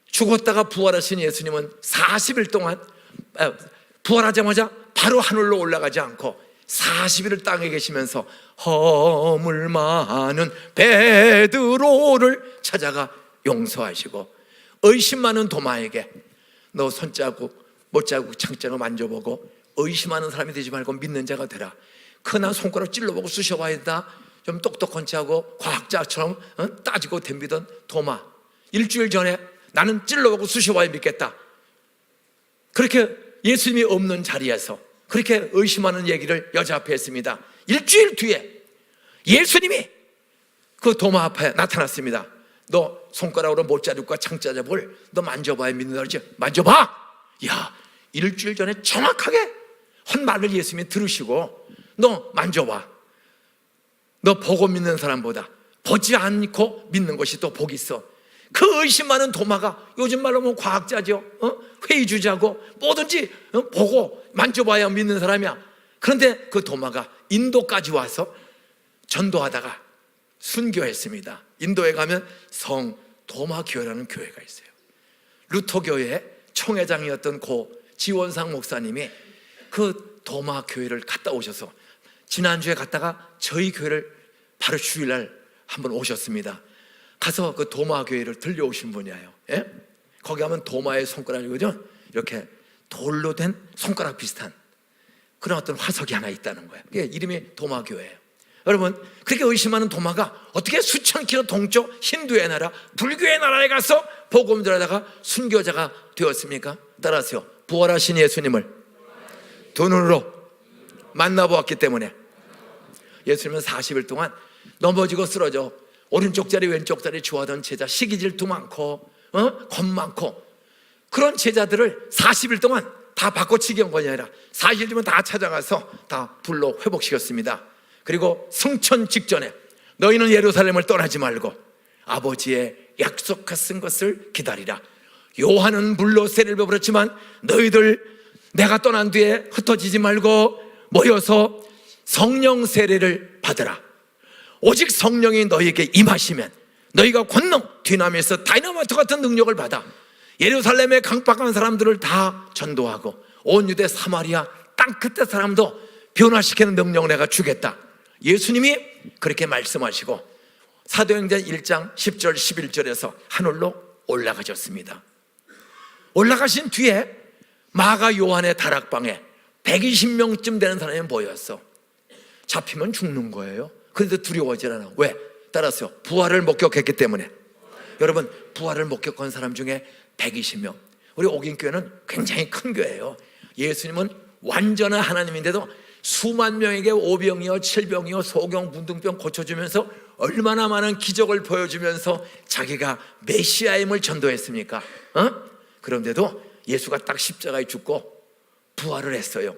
죽었다가 부활하신 예수님은 40일 동안 부활하자마자 바로 하늘로 올라가지 않고 40일을 땅에 계시면서 허물 많은 베드로를 찾아가 용서하시고, 의심 많은 도마에게 너 손자국 못자국 창자국 만져보고 의심하는 사람이 되지 말고 믿는 자가 되라. 그나 손가락 찔러보고 쑤셔봐야 된다. 좀 똑똑한 체하고 과학자처럼 따지고 덤비던 도마, 일주일 전에 나는 찔러보고 쑤셔봐야 믿겠다. 그렇게 예수님이 없는 자리에서 그렇게 의심하는 얘기를 여자 앞에 했습니다. 일주일 뒤에 예수님이 그 도마 앞에 나타났습니다. 너 손가락으로 못자국과 창자국을 너 만져봐야 믿는다 그러지? 만져봐. 야, 일주일 전에 정확하게 한 말을 예수님이 들으시고 너 만져봐. 너 보고 믿는 사람보다 보지 않고 믿는 것이 또 복이 있어. 그 의심 많은 도마가 요즘 말로 하면 과학자죠. 회의주자고 뭐든지 보고 만져봐야 믿는 사람이야. 그런데 그 도마가 인도까지 와서 전도하다가 순교했습니다. 인도에 가면 성 도마교회라는 교회가 있어요. 루터교회 총회장이었던 고 지원상 목사님이 그 도마교회를 갔다 오셔서 지난주에 갔다가 저희 교회를 바로 주일날 한번 오셨습니다. 가서 그 도마교회를 들려오신 분이에요. 예? 거기 가면 도마의 손가락이거든요. 이렇게 돌로 된 손가락 비슷한 그런 어떤 화석이 하나 있다는 거예요. 그게 이름이 도마교회예요. 여러분, 그렇게 의심하는 도마가 어떻게 수천 킬로 동쪽 힌두의 나라, 불교의 나라에 가서 복음 전하다가 순교자가 되었습니까? 따라하세요. 부활하신 예수님을 두 눈으로 만나보았기 때문에. 예수님은 40일 동안 넘어지고 쓰러져 오른쪽 자리 왼쪽 자리 좋아하던 제자, 시기 질투 많고 겁 많고 그런 제자들을 40일 동안 다 바꿔치기 한 것이 아니라 40일 뒤면 다 찾아가서 다 불러 회복시켰습니다. 그리고 승천 직전에 너희는 예루살렘을 떠나지 말고 아버지의 약속하신 것을 기다리라. 요한은 물로 세례를 베풀었지만 너희들 내가 떠난 뒤에 흩어지지 말고 모여서 성령 세례를 받으라. 오직 성령이 너희에게 임하시면 너희가 권능, 디나미스, 다이너마이트 같은 능력을 받아 예루살렘의 강박한 사람들을 다 전도하고 온 유대 사마리아 땅 끝의 사람도 변화시키는 능력을 내가 주겠다. 예수님이 그렇게 말씀하시고 사도행전 1장 10절 11절에서 하늘로 올라가셨습니다. 올라가신 뒤에 마가 요한의 다락방에 120명쯤 되는 사람이 모였어. 잡히면 죽는 거예요. 그런데 두려워하지 않아. 왜? 따라서 부활을 목격했기 때문에. 여러분, 부활을 목격한 사람 중에 120명. 우리 옥인교회는 굉장히 큰 교회예요. 예수님은 완전한 하나님인데도 수만 명에게 오병이요 칠병이요 소경 문둥병 고쳐주면서 얼마나 많은 기적을 보여주면서 자기가 메시아임을 전도했습니까? 그런데도 예수가 딱 십자가에 죽고 부활을 했어요.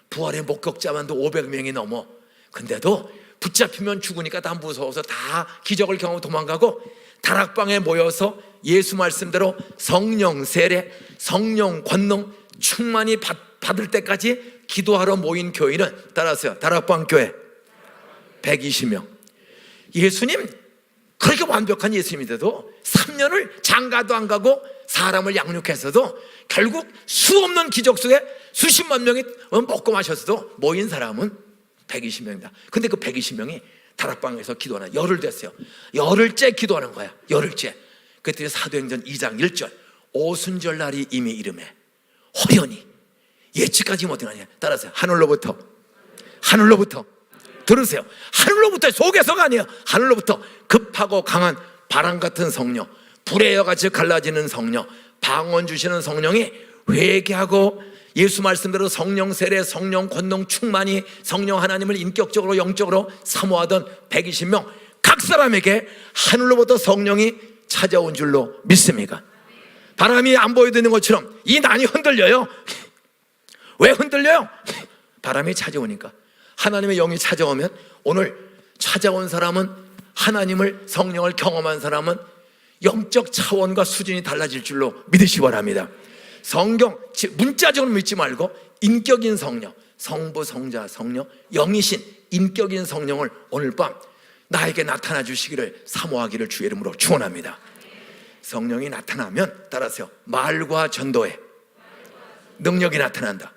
부활의 목격자만도 500명이 넘어. 근데도 붙잡히면 죽으니까 다 무서워서 다 기적을 경험하고 도망가고 다락방에 모여서 예수 말씀대로 성령 세례, 성령 권능 충만히 받을 때까지 기도하러 모인 교회는 따라서요, 다락방 교회 120명. 예수님 그렇게 완벽한 예수님인데도 3년을 장가도 안 가고 사람을 양육했어도 결국 수 없는 기적 속에 수십만 명이 먹고 마셨어도 모인 사람은 120명이다. 근데 그 120명이 다락방에서 기도하는 열흘 됐어요. 열흘째 기도하는 거야. 열흘째. 그때 사도행전 2장 1절 오순절 날이 이미 이름에 호련히 예측하지 못하느냐. 따라서 하늘로부터 들으세요. 하늘로부터, 속에서가 아니에요. 하늘로부터 급하고 강한 바람 같은 성령, 불의 여같이 갈라지는 성령, 방언 주시는 성령이 회개하고 예수 말씀대로 성령 세례, 성령 권능 충만히 성령 하나님을 인격적으로 영적으로 사모하던 120명 각 사람에게 하늘로부터 성령이 찾아온 줄로 믿습니까? 바람이 안 보여드는 것처럼 이 난이 흔들려요. 왜 흔들려요? 바람이 찾아오니까. 하나님의 영이 찾아오면, 오늘 찾아온 사람은, 하나님을, 성령을 경험한 사람은 영적 차원과 수준이 달라질 줄로 믿으시기 바랍니다. 성경 문자적으로 믿지 말고 인격인 성령, 성부, 성자, 성령, 영이신 인격인 성령을 오늘 밤 나에게 나타나 주시기를 사모하기를 주의 이름으로 축원합니다. 성령이 나타나면 따라서요, 말과 전도에 능력이 나타난다.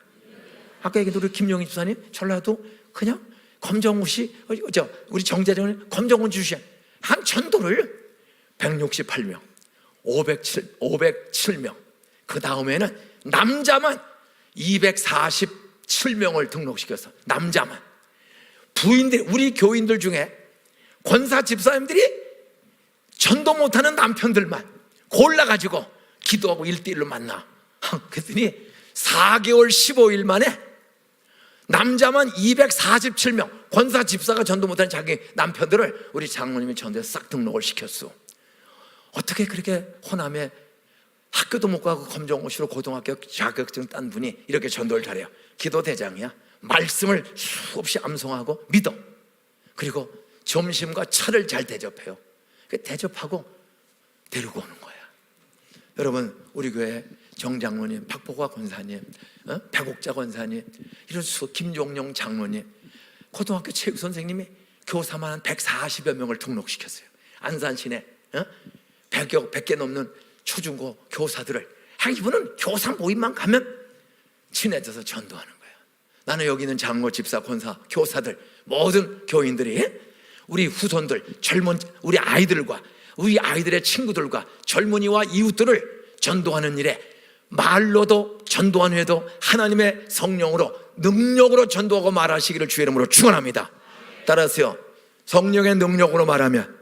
아까 얘기한 우리 김용희 집사님 전라도 그냥 검정훈 씨, 우리 정재정은 검정훈 주시 한 전도를 168명 507명 그 다음에는 남자만 247명을 등록시켰어. 남자만. 부인들, 우리 교인들 중에 권사 집사님들이 전도 못하는 남편들만 골라가지고 기도하고 1대1로 만나. 그랬더니 4개월 15일 만에 남자만 247명, 권사 집사가 전도 못하는 자기 남편들을 우리 장모님이 전도에 싹 등록을 시켰어. 어떻게 그렇게 호남에 학교도 못 가고 검정고시로 고등학교 자격증 딴 분이 이렇게 전도를 잘해요? 기도 대장이야. 말씀을 수없이 암송하고 믿어. 그리고 점심과 차를 잘 대접해요. 대접하고 데리고 오는 거야. 여러분, 우리 교회 정장로님, 박보과 권사님, 백옥자 권사님, 이런 김종용 장로님, 고등학교 체육 선생님이 교사만 한 140여 명을 등록시켰어요. 안산시내 100개 넘는 초중고 교사들을. 이분은 교사 모임만 가면 친해져서 전도하는 거예요. 나는 여기 있는 장로, 집사, 권사, 교사들, 모든 교인들이 우리 후손들, 젊은 우리 아이들과 우리 아이들의 친구들과 젊은이와 이웃들을 전도하는 일에 말로도 전도한 후에도 하나님의 성령으로 능력으로 전도하고 말하시기를 주의 이름으로 축원합니다. 따라서요, 성령의 능력으로 말하면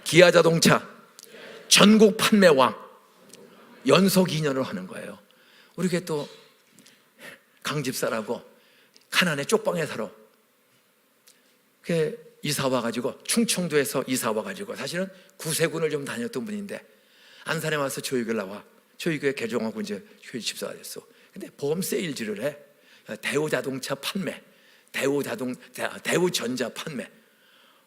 기아자동차 전국 판매왕 연속 2년을 하는 거예요. 우리 교회 또 강집사라고 가난에 쪽방에 살아. 그 이사 와가지고 충청도에서 이사 와가지고 사실은 구세군을 좀 다녔던 분인데 안산에 와서 교육을 나와. 저희 교회 개종하고 이제 교회 집사가 됐어. 근데 보험 세일즈를 해. 대우자동차 판매, 대우전자 판매.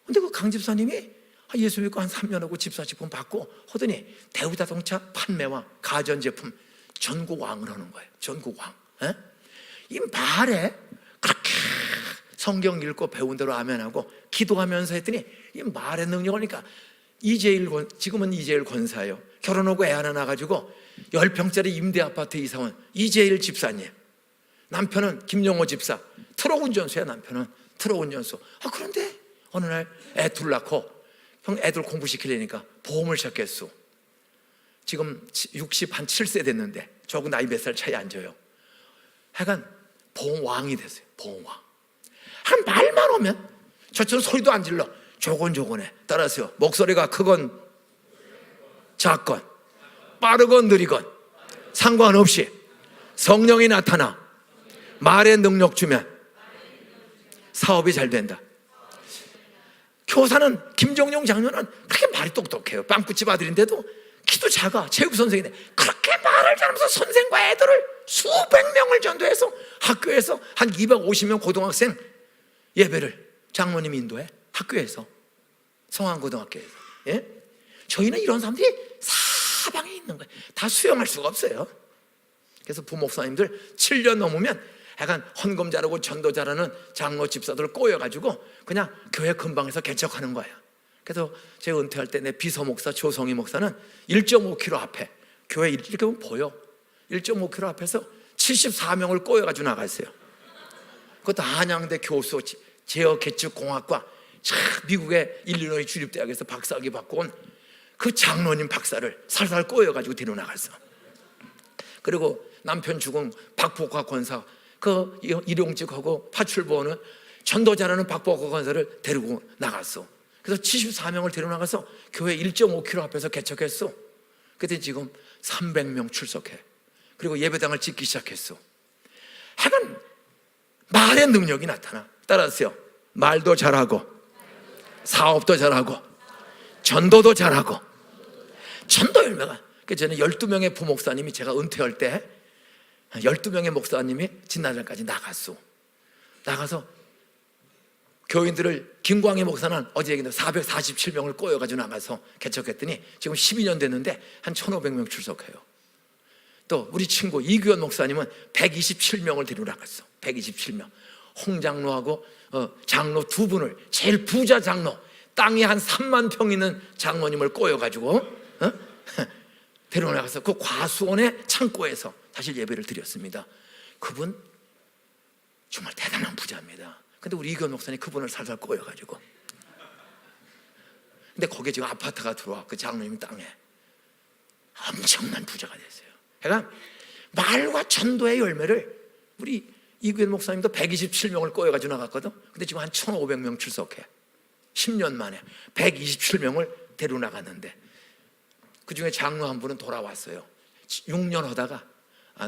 근데 그 강집사님이 예수 믿고 한 3년하고 집사직분 받고 하더니 대우자동차 판매와 가전제품 전국왕을 하는 거예요. 전국왕. 이 말에 그렇게 성경 읽고 배운 대로 아멘하고 기도하면서 했더니 이 말의 능력을 하니까 지금은 이재일 권사예요. 결혼하고 애 하나 낳아가지고 10평짜리 임대 아파트 이사 온 이재일 집사님. 남편은 김용호 집사. 트럭 운전수야. 남편은 트럭 운전수. 그런데 어느 날 애 둘 낳고 형 애들 공부시키려니까 보험을 시작했어. 지금 67세 됐는데 저하고 나이 몇 살 차이 안 져요. 하여간 보험왕이 됐어요. 보험왕. 한 말만 오면 저처럼 소리도 안 질러. 조곤조곤해. 따라서요. 목소리가 크건 작건 빠르건 느리건 상관없이 성령이 나타나 말의 능력 주면 사업이 잘 된다. 교사는 김종용 장로는 그렇게 말이 똑똑해요. 빵꾸집 아들인데도 키도 작아. 체육선생인데 그렇게 말을 잘하면서 선생과 애들을 수백 명을 전도해서 학교에서 한 250명 고등학생 예배를 장모님이 인도해. 학교에서 성안고등학교에서. 예? 저희는 이런 사람들이 사방에 있는 거예요. 다 수용할 수가 없어요. 그래서 부목사님들 7년 넘으면 약간 헌금 잘하고 전도 잘하는 장로 집사들을 꼬여가지고 그냥 교회 근방에서 개척하는 거예요. 그래서 제가 은퇴할 때 내 비서 목사 조성희 목사는 1.5km 앞에 교회 이렇게 보면 보여. 1.5km 앞에서 74명을 꼬여가지고 나갔어요. 그것도 한양대 교수 제어 개척 공학과 미국의 일리노이 주립대학에서 박사학위 받고 온 그 장로님 박사를 살살 꼬여가지고 데려나갔어. 그리고 남편 죽은 박복화 권사 그 일용직하고 파출보는 전도 잘하는 박복화 권사를 데리고 나갔어. 그래서 74명을 데려나가서 교회 1.5km 앞에서 개척했어. 그때 지금 300명 출석해. 그리고 예배당을 짓기 시작했어. 하여간 말의 능력이 나타나. 따라서요. 말도 잘하고 사업도 잘하고 전도도 잘하고. 전도 열매가. 그래서 저는 12명의 부목사님이 제가 은퇴할 때 12명의 목사님이 진날장까지 나갔어. 나가서 교인들을 김광희 목사는 어제 얘기했는데 447명을 꼬여가지고 나가서 개척했더니 지금 12년 됐는데 한 1500명 출석해요. 또 우리 친구 이규현 목사님은 127명을 데리고 나갔어. 127명. 홍 장로하고 장로 두 분을 제일 부자 장로 땅이 한 3만 평 있는 장로님을 꼬여가지고 데리고 나가서 그 과수원의 창고에서 사실 예배를 드렸습니다. 그분 정말 대단한 부자입니다. 근데 우리 이규현 목사님 그분을 살살 꼬여가지고 근데 거기에 지금 아파트가 들어와. 그 장로님 땅에 엄청난 부자가 됐어요. 그러니까 말과 전도의 열매를 우리 이규현 목사님도 127명을 꼬여가지고 나갔거든. 근데 지금 한 1500명 출석해. 10년 만에 127명을 데리고 나갔는데 그 중에 장로 한 분은 돌아왔어요. 6년 하다가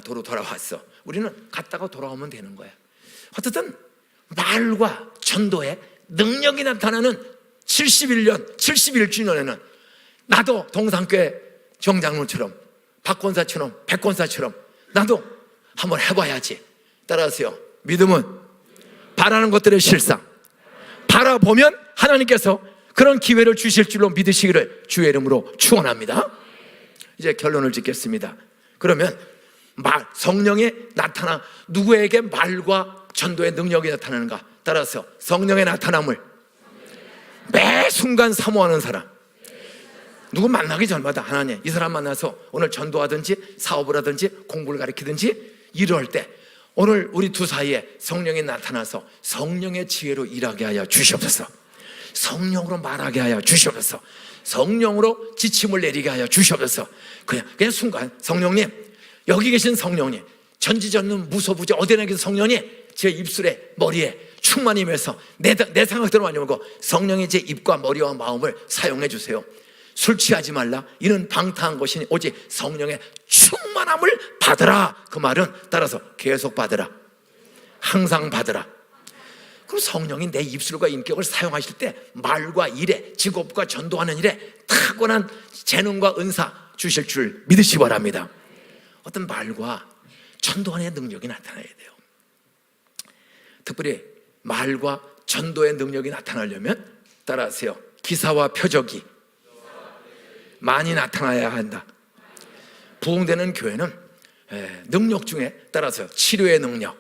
도로 돌아왔어. 우리는 갔다가 돌아오면 되는 거야. 어쨌든 말과 전도에 능력이 나타나는 71주년에는 나도 동산교회 정장로처럼 박권사처럼 백권사처럼 나도 한번 해봐야지. 따라하세요. 믿음은 바라는 것들의 실상. 바라보면 하나님께서 그런 기회를 주실 줄로 믿으시기를 주의 이름으로 축원합니다. 이제 결론을 짓겠습니다. 그러면 성령이 나타나 누구에게 말과 전도의 능력이 나타나는가? 따라서 성령의 나타남을 매 순간 사모하는 사람. 누구 만나기 전마다 하나님 이 사람 만나서 오늘 전도하든지 사업을 하든지 공부를 가르치든지 이럴 때 오늘 우리 두 사이에 성령이 나타나서 성령의 지혜로 일하게 하여 주시옵소서. 성령으로 말하게 하여 주시옵소서. 성령으로 지침을 내리게 하여 주시옵소서. 그냥 순간 성령님, 여기 계신 성령님, 전지전능 무소부지 어디나 계신 성령님 제 입술에 머리에 충만히 임해서 내 생각대로 많이 오고 성령이 제 입과 머리와 마음을 사용해 주세요. 술 취하지 말라. 이는 방탕한 것이니 오직 성령의 충만함을 받으라. 그 말은 따라서 계속 받으라. 항상 받으라. 그럼 성령이 내 입술과 인격을 사용하실 때 말과 일에, 직업과 전도하는 일에 탁월한 재능과 은사 주실 줄 믿으시기 바랍니다. 어떤 말과 전도하는 능력이 나타나야 돼요. 특별히 말과 전도의 능력이 나타나려면 따라하세요. 기사와 표적이 많이 나타나야 한다. 부흥되는 교회는 능력 중에 따라서 치료의 능력,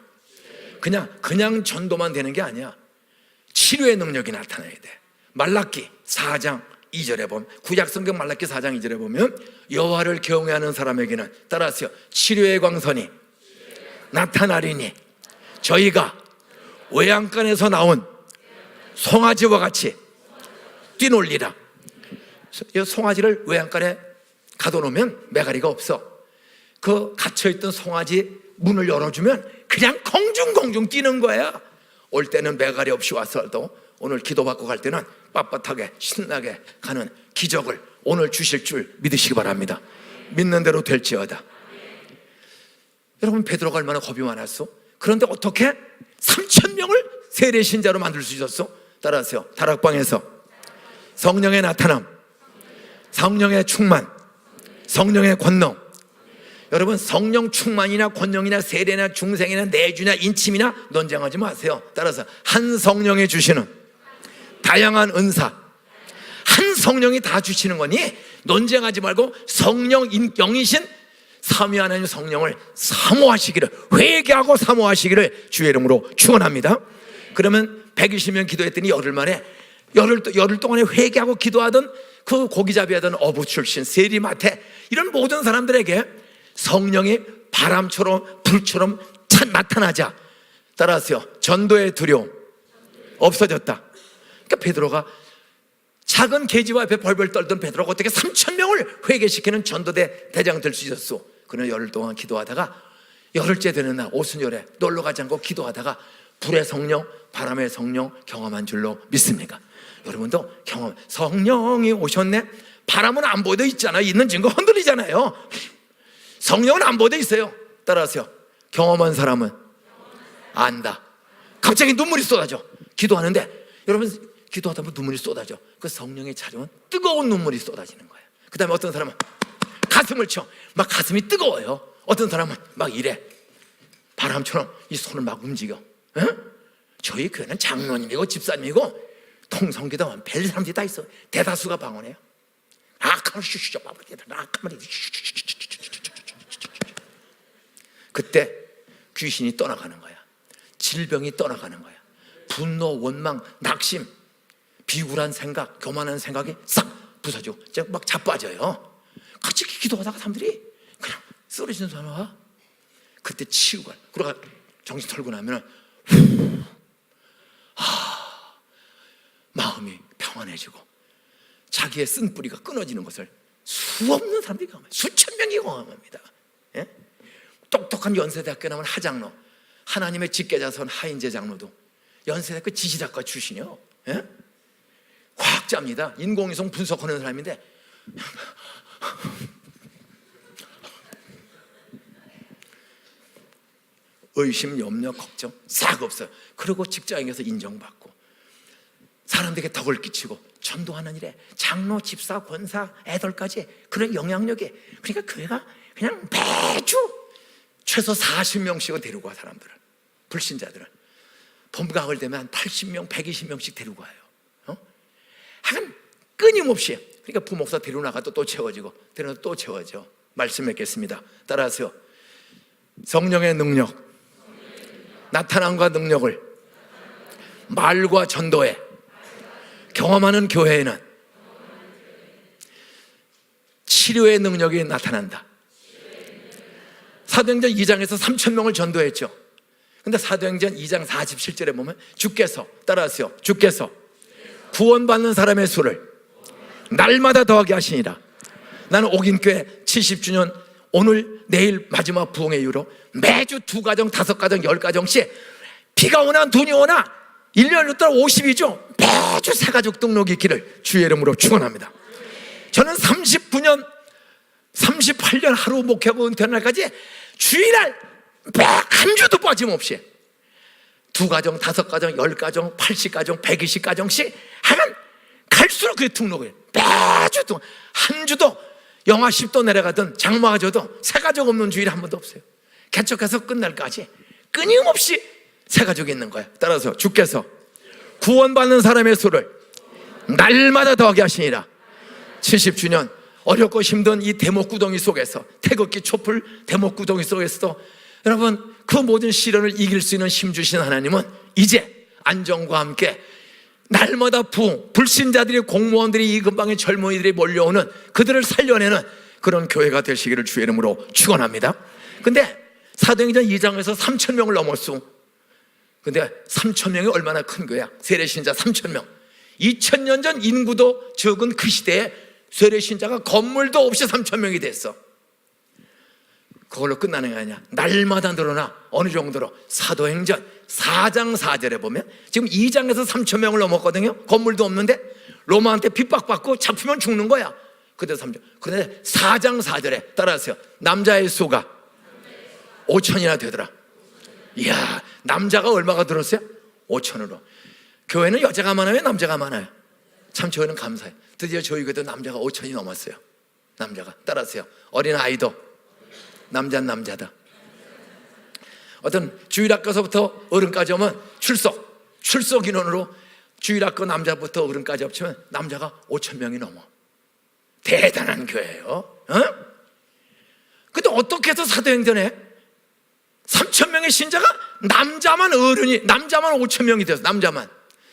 그냥 전도만 되는 게 아니야. 치료의 능력이 나타나야 돼. 말라기 4장 2절에 보면, 구약성경 말라기 4장 2절에 보면 여호와를 경외하는 사람에게는, 따라하세요, 치료의 광선이 나타나리니 저희가 외양간에서 나온 송아지와 같이 뛰놀리라. 이 송아지를 외양간에 가둬놓으면 매가리가 없어. 그 갇혀있던 송아지 문을 열어주면 그냥 공중공중 뛰는 거야. 올 때는 매가리 없이 왔어도 오늘 기도받고 갈 때는 빳빳하게 신나게 가는 기적을 오늘 주실 줄 믿으시기 바랍니다. 믿는 대로 될지어다. 여러분, 베드로가 얼마나 겁이 많았어? 그런데 어떻게 3,000명을 세례신자로 만들 수 있었어? 따라하세요. 다락방에서 성령의 나타남, 성령의 충만, 성령의 권능. 여러분, 성령 충만이나 권능이나 세례나 중생이나 내주나 인침이나 논쟁하지 마세요. 따라서 한 성령이 주시는 다양한 은사, 한 성령이 다 주시는 거니 논쟁하지 말고 성령 영이신 삼위 하나님 성령을 사모하시기를, 회개하고 사모하시기를 주의 이름으로 축원합니다. 그러면 120년 기도했더니 열흘 만에, 열흘 동안에 회개하고 기도하던 그 고기잡이 하던 어부 출신 세리마태, 이런 모든 사람들에게 성령이 바람처럼 불처럼 나타나자, 따라하세요, 전도의 두려움 없어졌다. 그러니까 베드로가, 작은 계지와 앞에 벌벌 떨던 베드로가 어떻게 3,000명을 회개시키는 전도대 대장 될 수 있었어? 그는 열흘 동안 기도하다가 열흘째 되는 날 오순절에 놀러 가지 않고 기도하다가 불의 성령, 바람의 성령 경험한 줄로 믿습니까? 여러분도 경험, 성령이 오셨네. 바람은 안 보여도 있잖아요. 있는 증거 흔들리잖아요. 성령은 안 보여도 있어요. 따라하세요. 경험한 사람은 안다. 갑자기 눈물이 쏟아져. 기도하는데, 여러분, 기도하다 보면 눈물이 쏟아져. 그 성령의 찾아온 뜨거운 눈물이 쏟아지는 거예요. 그 다음에 어떤 사람은 가슴을 쳐. 막 가슴이 뜨거워요. 어떤 사람은 막 이래. 바람처럼 이 손을 막 움직여. 에? 저희 교회는 장로님이고 집사님이고 통성기도하면 별 사람들이 다 있어. 대다수가 방언해요. 그때 귀신이 떠나가는 거야. 질병이 떠나가는 거야. 분노, 원망, 낙심, 비굴한 생각, 교만한 생각이 싹 부서지고 막 자빠져요. 같이 기도하다가 사람들이 그냥 쓰러지는 사람 와. 그때 치유가, 그러고 정신 털고 나면은 마음이 평안해지고 자기의 쓴뿌리가 끊어지는 것을 수없는 사람들이 경험합니다. 수천 명이 경험합니다. 예? 똑똑한 연세대학교 나온 하장로, 하나님의 직계자선 하인재 장로도 연세대학교 지질학과 출신이요. 예? 과학자입니다. 인공위성 분석하는 사람인데 의심, 염려, 걱정 싹 없어요. 그리고 직장에서 인정받고 사람들에게 덕을 끼치고 전도하는 일에 장로, 집사, 권사, 애들까지 그런 영향력이, 그러니까 교회가 그냥 매주 최소 40명씩은 데리고 와. 사람들을, 불신자들을 봄가을 되면 한 80명, 120명씩 데리고 와요. 하여간 끊임없이. 그러니까 부목사 데리고 나가도 또 채워지고 데리고 또 채워져. 말씀 맺겠습니다. 따라하세요. 성령의 능력, 나타남과 능력을 말과 전도에 경험하는 교회에는 치료의 능력이 나타난다. 사도행전 2장에서 3,000명을 전도했죠. 근데 사도행전 2장 47절에 보면 주께서, 따라하세요, 주께서 구원받는 사람의 수를 날마다 더하게 하시니라. 나는 옥인교회 70주년 오늘 내일 마지막 부흥의 이후로 매주 2가정, 5가정, 10가정씩 비가 오나 눈이 오나 1년을 따라 50이죠. 매주 새가족 등록이 있기를 주의 이름으로 축원합니다. 저는 39년 38년 하루 목회하고 은퇴하는 날까지 주일날 한 주도 빠짐없이 2가정, 5가정, 10가정, 80가정, 120가정씩 하면 갈수록 그게 등록을 매주 한 주도 영하 10도 내려가던 장마가 져도 새가족 없는 주일이 한 번도 없어요. 개척해서 끝날까지 끊임없이 새가족이 있는 거예요. 따라서 주께서 구원받는 사람의 수를 날마다 더하게 하시니라. 70주년 어렵고 힘든 이 대목구덩이 속에서, 태극기 촛불 대목구덩이 속에서도 여러분 그 모든 시련을 이길 수 있는 힘 주신 하나님은 이제 안정과 함께 날마다 불신자들이, 공무원들이, 이 근방의 젊은이들이 몰려오는, 그들을 살려내는 그런 교회가 되시기를 주의 이름으로 축원합니다. 근데 사도행전 2장에서 3,000명을 넘었어. 근데 3,000명이 얼마나 큰 교회야? 세례신자 3,000명. 2000년 전 인구도 적은 그 시대에 세례신자가 건물도 없이 3,000명이 됐어. 그걸로 끝나는 게 아니야. 날마다 늘어나. 어느 정도로? 사도행전 4장 4절에 보면 지금 2장에서 3,000명을 넘었거든요. 건물도 없는데 로마한테 핍박받고 잡히면 죽는 거야. 그때 3장. 그런데 4장 4절에 따라하세요. 남자의 수가 5,000이나 되더라. 이야, 남자가 얼마가 들었어요? 5,000으로. 교회는 여자가 많아요, 남자가 많아요? 참 저희는 감사해요. 드디어 저희 교회도 남자가 5,000이 넘었어요. 남자가. 따라하세요. 어린 아이도 남자는 남자다. 어떤 주일학교서부터 어른까지 오면 출석 인원으로 주일학교 남자부터 어른까지 합치면 남자가 5,000명이 넘어. 대단한 교회예요. 근데 어떻게 해서 사도행전에 3,000명의 신자가 남자만 5,000명이 됐어. 남자만.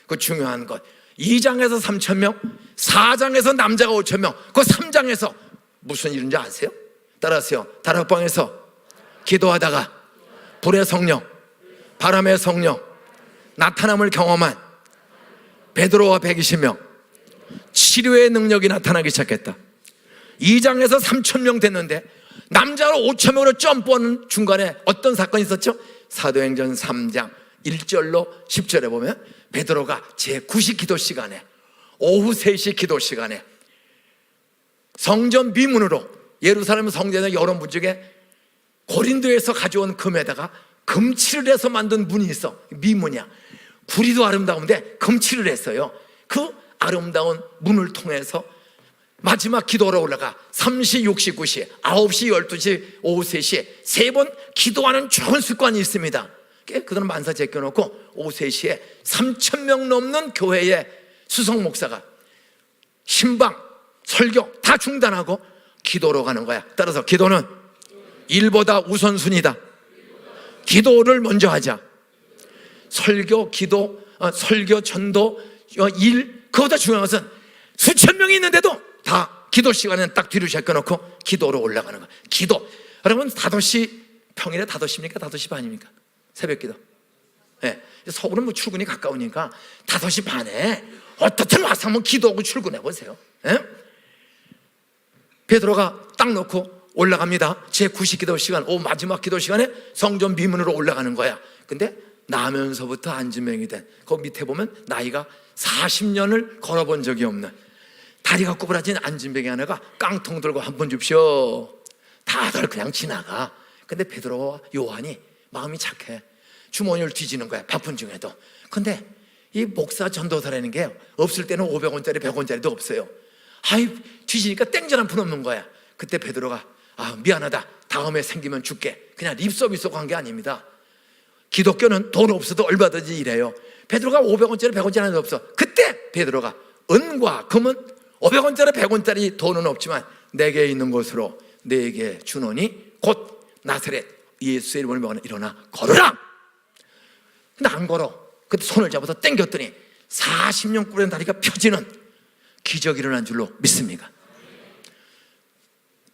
그 중요한 것. 2장에서 3,000명, 4장에서 남자가 5,000명, 그 3장에서 무슨 일인지 아세요? 따라하세요. 다락방에서 기도하다가 불의 성령, 바람의 성령, 나타남을 경험한 베드로와 120명, 치료의 능력이 나타나기 시작했다. 2장에서 3,000명 됐는데 남자로 5,000명으로 점프하는 중간에 어떤 사건이 있었죠? 사도행전 3장 1절로 10절에 보면 베드로가 제9시 기도 시간에, 오후 3시 기도 시간에 성전 미문으로, 예루살렘 성전의 여러 문 중에 고린도에서 가져온 금에다가 금칠을 해서 만든 문이 있어. 미문이야. 구리도 아름다운데 금칠을 했어요. 그 아름다운 문을 통해서 마지막 기도로 올라가 3시, 6시, 9시, 9시, 12시, 오후 3시에 3번 기도하는 좋은 습관이 있습니다. 그들은 만사 제껴놓고 오후 3시에 3,000명 넘는 교회의 수석 목사가 신방, 설교 다 중단하고 기도로 가는 거야. 따라서 기도는 일보다 우선순위다. 기도를 먼저 하자. 설교, 기도, 설교, 전도, 일, 그거보다 중요한 것은 수천 명이 있는데도 다 기도 시간에는 딱 뒤로 제껴놓고 기도로 올라가는 거야. 기도. 여러분 5시, 평일에 5시입니까? 5시 반입니까? 새벽 기도. 네. 서울은 뭐 출근이 가까우니까 5시 반에 어떻든 와서 한번 기도하고 출근해 보세요. 네? 베드로가 딱 놓고 올라갑니다. 제9시 기도 시간, 마지막 기도 시간에 성전 미문으로 올라가는 거야. 근데 나면서부터 안진병이 된, 그 밑에 보면 나이가 40년을 걸어본 적이 없는, 다리가 꼬부라진 안진병이 하나가 깡통 들고 한 번 줍쇼. 다들 그냥 지나가. 근데 베드로와 요한이 마음이 착해. 주머니를 뒤지는 거야, 바쁜 중에도. 근데 이 목사 전도사라는 게 없을 때는 500원짜리 100원짜리도 없어요. 아이, 뒤지니까 땡전 한 푼 없는 거야. 그때 베드로가 미안하다, 다음에 생기면 줄게. 그냥 립서비스하고 한 게 아닙니다. 기독교는 돈 없어도 얼마든지 이래요. 베드로가 500원짜리 100원짜리 하나도 없어. 그때 베드로가 은과 금은 500원짜리 100원짜리 돈은 없지만 내게 있는 것으로 내게 주노니 곧 나사렛 예수의 이름을 명하는 일어나 걸어라. 근데 안 걸어. 그때 손을 잡아서 당겼더니 40년 꿇은 다리가 펴지는 기적이 일어난 줄로 믿습니까?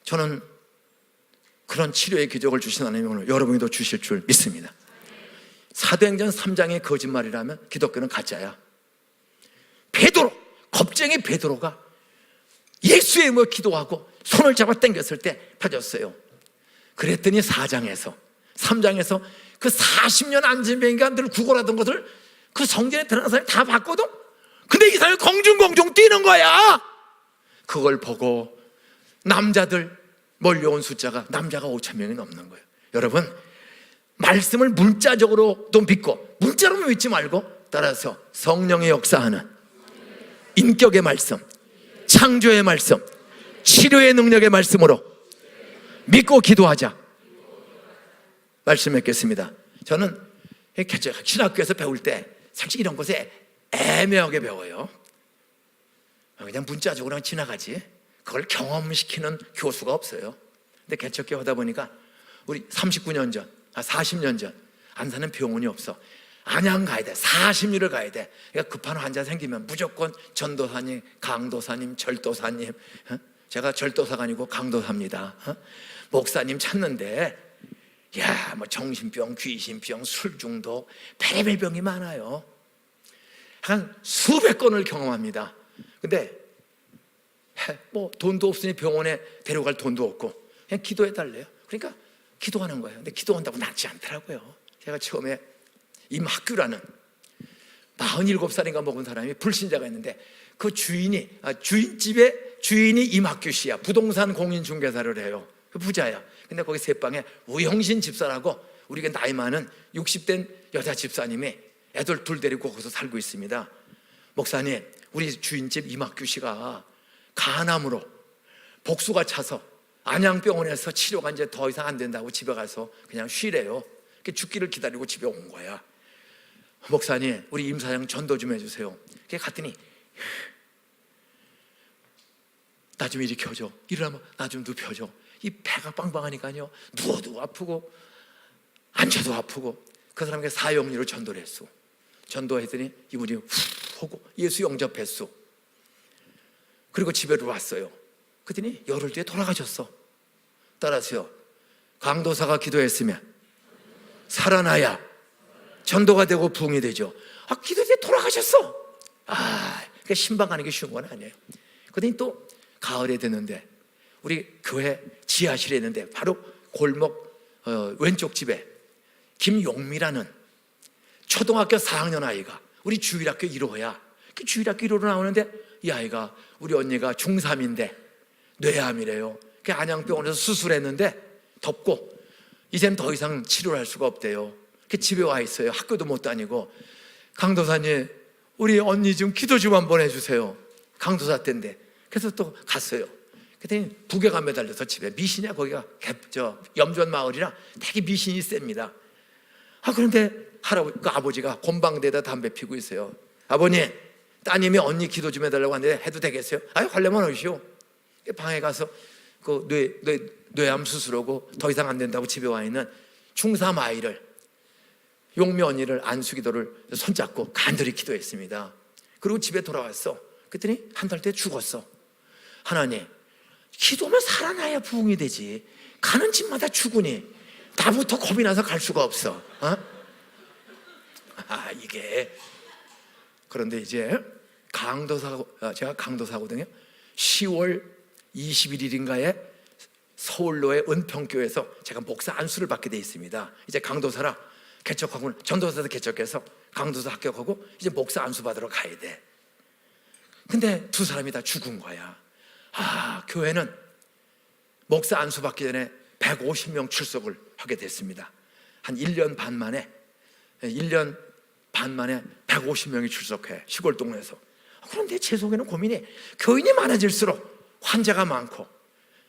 저는 그런 치료의 기적을 주신 하나님은 여러분에도 주실 줄 믿습니다. 사도행전 3장의 거짓말이라면 기독교는 가짜야. 베드로, 겁쟁이 베드로가 예수의 이름으로 기도하고 손을 잡아 당겼을 때 펴졌어요. 그랬더니 4장에서 3장에서 그 40년 안진병이가 늘 구걸하던 것을 그 성전에 들어간 사람이 다 봤거든. 근데 이 사람이 공중공중 뛰는 거야. 그걸 보고 남자들 몰려온 숫자가, 남자가 5,000명이 넘는 거예요. 여러분, 말씀을 문자적으로도 믿고 문자로만 믿지 말고 따라서 성령의 역사하는 인격의 말씀, 창조의 말씀, 치료의 능력의 말씀으로 믿고 기도하자. 말씀했겠습니다. 저는 신학교에서 배울 때 사실 이런 것에 애매하게 배워요. 그냥 문자적으로 지나가지. 그걸 경험시키는 교수가 없어요. 근데 개척교 하다 보니까 우리 39년 전, 40년 전 안산은 병원이 없어. 안양 가야 돼. 40리를 가야 돼. 그러니까 급한 환자 생기면 무조건 전도사님, 강도사님, 절도사님. 제가 절도사가 아니고 강도사입니다. 목사님 찾는데, 야, 뭐 정신병, 귀신병, 술중독, 별의별 병이 많아요. 한 수백 건을 경험합니다. 근데 뭐 돈도 없으니 병원에 데려갈 돈도 없고 그냥 기도해 달래요. 그러니까 기도하는 거예요. 근데 기도한다고 낫지 않더라고요. 제가 처음에 임학규라는 47살인가 먹은 사람이 불신자가 있는데 그 주인집의 주인이 임학규 씨야. 부동산 공인중개사를 해요. 그 부자야. 근데 거기 새방에 우영신 집사라고 우리가 나이 많은 60된 여자 집사님이 애들 둘 데리고 거기서 살고 있습니다. 목사님, 우리 주인집 임학규 씨가 간암으로 복수가 차서 안양병원에서 치료가 이제 더 이상 안 된다고 집에 가서 그냥 쉬래요. 죽기를 기다리고 집에 온 거야. 목사님, 우리 임사장 전도 좀 해주세요. 갔더니 나 좀 일으켜줘. 일어나면 나 좀 눕혀줘. 이 배가 빵빵하니까요, 누워도 아프고 앉혀도 아프고. 그 사람에게 사형리로 전도를 했어. 전도했더니 이분이 후 하고 예수 영접했어. 그리고 집에로 왔어요. 그랬더니 열흘 뒤에 돌아가셨어. 따라서요, 강도사가 기도했으면 살아나야 전도가 되고 부흥이 되죠. 기도 뒤에 돌아가셨어. 그러니까 신방 가는 게 쉬운 건 아니에요. 그랬더니 또 가을에 됐는데 우리 교회 지하실에 있는데 바로 골목 왼쪽 집에 김용미라는 초등학교 4학년 아이가 우리 주일학교 1호야. 그 주일학교 1호로 나오는데 이 아이가 우리 언니가 중3인데 뇌암이래요. 그 안양병원에서 수술했는데 덥고 이젠 더 이상 치료를 할 수가 없대요. 그 집에 와 있어요. 학교도 못 다니고. 강도사님, 우리 언니 좀 기도 좀 한번 해주세요. 강도사 때인데. 그래서 또 갔어요. 그랬더니 부계가 매달려서 집에 미신이야. 거기가 염전 마을이라 되게 미신이 셉니다. 그런데 그 아버지가 곤방대에다 담배 피고 있어요. 아버님, 따님이 언니 기도 좀 해달라고 하는데 해도 되겠어요? 하려면 하시오. 방에 가서 그 뇌암 수술하고 더 이상 안 된다고 집에 와 있는 중3 아이를, 용미 언니를 안수기도를 손잡고 간절히 기도했습니다. 그리고 집에 돌아왔어. 그랬더니 한 달 뒤에 죽었어. 하나님, 기도하면 살아나야 부흥이 되지. 가는 집마다 죽으니 나부터 겁이 나서 갈 수가 없어. 이게. 그런데 이제 제가 강도사거든요. 10월 21일인가에 서울로의 은평교에서 제가 목사 안수를 받게 돼 있습니다. 이제 강도사라 개척하고 전도사도 개척해서 강도사 합격하고 이제 목사 안수 받으러 가야 돼. 근데 두 사람이 다 죽은 거야. 교회는 목사 안수 받기 전에 150명 출석을 하게 됐습니다. 한 1년 반 만에 150명이 출석해, 시골 동네에서. 그런데 제 속에는 고민이, 교인이 많아질수록 환자가 많고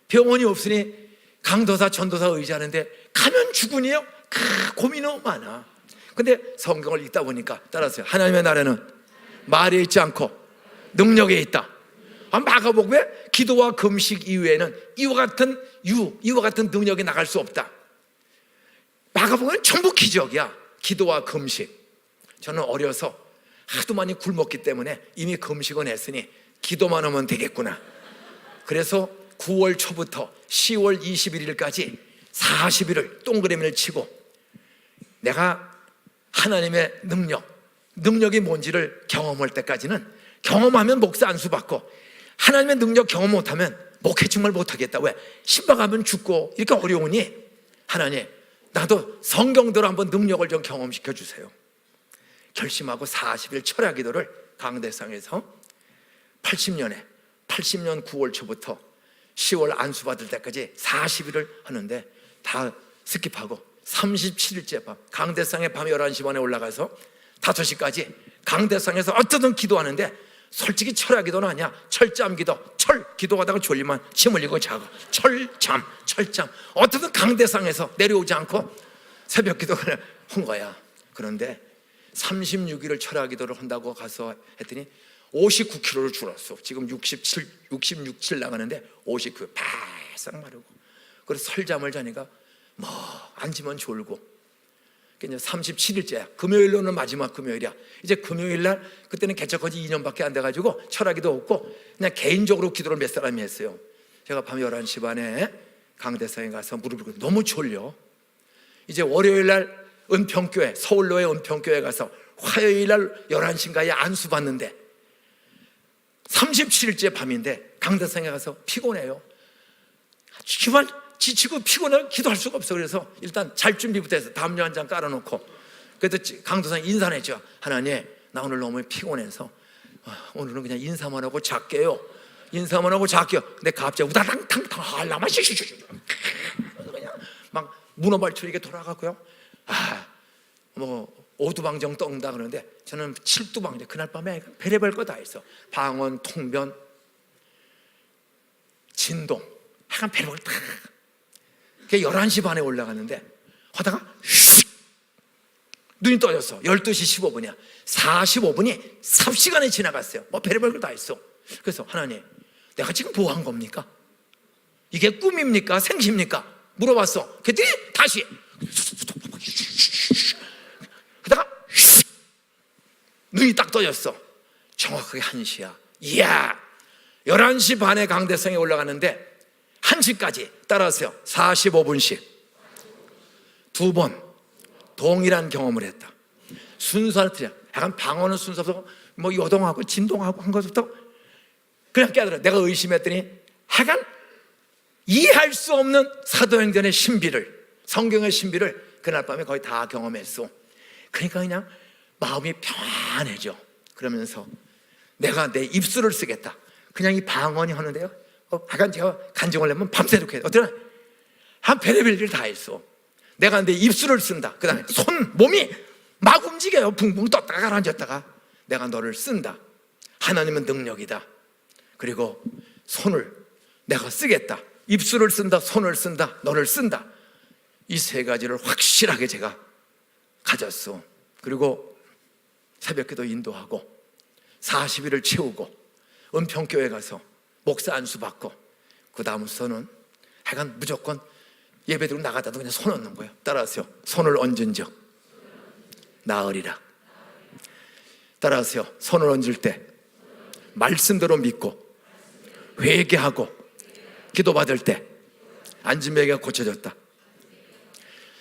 병원이 없으니 강도사 전도사 의지하는데 가면 죽으니요. 고민이 너무 많아. 근데 성경을 읽다 보니까 따라서요, 하나님의 나라는 말에 있지 않고 능력에 있다. 마가복음에 기도와 금식 이외에는 이와 같은 능력이 나갈 수 없다. 마가복음은 전부 기적이야. 기도와 금식. 저는 어려서 하도 많이 굶었기 때문에 이미 금식은 했으니 기도만 하면 되겠구나. 그래서 9월 초부터 10월 21일까지 40일을 동그라미를 치고 내가 하나님의 능력이 뭔지를 경험할 때까지는, 경험하면 목사 안수 받고 하나님의 능력 경험 못하면 목회 정말 못하겠다. 왜? 신방 가면 죽고 이렇게 어려우니 하나님, 나도 성경대로 한번 능력을 좀 경험시켜 주세요. 결심하고 40일 철야 기도를 강대상에서 80년 9월 초부터 10월 안수 받을 때까지 40일을 하는데 다 스킵하고 37일째 밤, 강대상에 밤 11시 반에 올라가서 5시까지 강대상에서 어떻든 기도하는데, 솔직히 철야 기도는 아니야. 철잠 기도. 기도하다가 졸리면 침 흘리고 자고. 철잠. 어떻든 강대상에서 내려오지 않고 새벽 기도를 한 거야. 그런데 36일을 철야 기도를 한다고 가서 했더니 59kg를 줄었어. 지금 66 나가는데 59, 바싹 마르고. 그래서 설잠을 자니까 앉으면 졸고. 이제 37일째야. 금요일로는 마지막 금요일이야. 이제 금요일날 그때는 개척한 지 2년밖에 안 돼가지고 철학기도 없고 그냥 개인적으로 기도를 몇 사람이 했어요. 제가 밤 11시 반에 강대상에 가서 무릎을 꿇고 너무 졸려. 이제 월요일날 은평교회, 서울로의 은평교회 가서 화요일날 11시인가에 안수 받는데 37일째 밤인데 강대상에 가서 피곤해요. 정말 지치고 피곤해 기도할 수가 없어. 그래서 일단 잘 준비부터 해서 담요 한 장 깔아놓고 그래도 강도상 인사를 했죠. 하나님, 나 오늘 너무 피곤해서 오늘은 그냥 인사만 하고 잘게요. 인사만 하고 잘게요. 근데 갑자기 우다당탕탕 할라마 시시시 그냥 막 문어발처럼 이렇게 돌아가고요. 뭐 오두방정 떤다 그러는데 저는 칠두방정. 그날 밤에 별의별 거 다 했어. 방언, 통변, 진동, 약간 별의별 다. 11시 반에 올라갔는데 하다가 눈이 떠졌어. 12시 15분이야 45분이 삽시간에 지나갔어요. 뭐 별의별 거 다 했어. 그래서 하나님, 내가 지금 뭐 한 겁니까? 이게 꿈입니까? 생시입니까? 물어봤어. 그랬더니 다시 그러다가 눈이 딱 떠졌어. 정확하게 1시야. 이야, 11시 반에 강대성에 올라갔는데 1시까지 따라하세요. 45분씩 2번 동일한 경험을 했다. 순서를 틀려. 약간 방언은 순서부터 뭐 요동하고 진동하고 한 것부터 그냥 깨달아. 내가 의심했더니 약간 이해할 수 없는 사도행전의 신비를, 성경의 신비를 그날 밤에 거의 다 경험했어. 그러니까 그냥 마음이 편해져. 그러면서 내가 내 입술을 쓰겠다. 그냥 이 방언이 하는데요, 약간 제가 간증을 하면 밤새도록 해요. 어때요? 한 별의별 일을 다 했어. 내가 내 입술을 쓴다. 그 다음에 손, 몸이 막 움직여요. 붕붕 떴다가 가라앉았다가. 내가 너를 쓴다. 하나님은 능력이다. 그리고 손을 내가 쓰겠다. 입술을 쓴다, 손을 쓴다, 너를 쓴다. 이 세 가지를 확실하게 제가 가졌어. 그리고 새벽기도 인도하고 40일을 채우고 은평교회 가서 목사 안수 받고 그 다음부터는 하여간 무조건 예배드리고 나가다도 그냥 손 얹는 거예요. 따라하세요. 손을 얹은 적 나으리라. 따라하세요. 손을 얹을 때 말씀대로 믿고 회개하고 기도받을 때 안진뱅이가 고쳐졌다.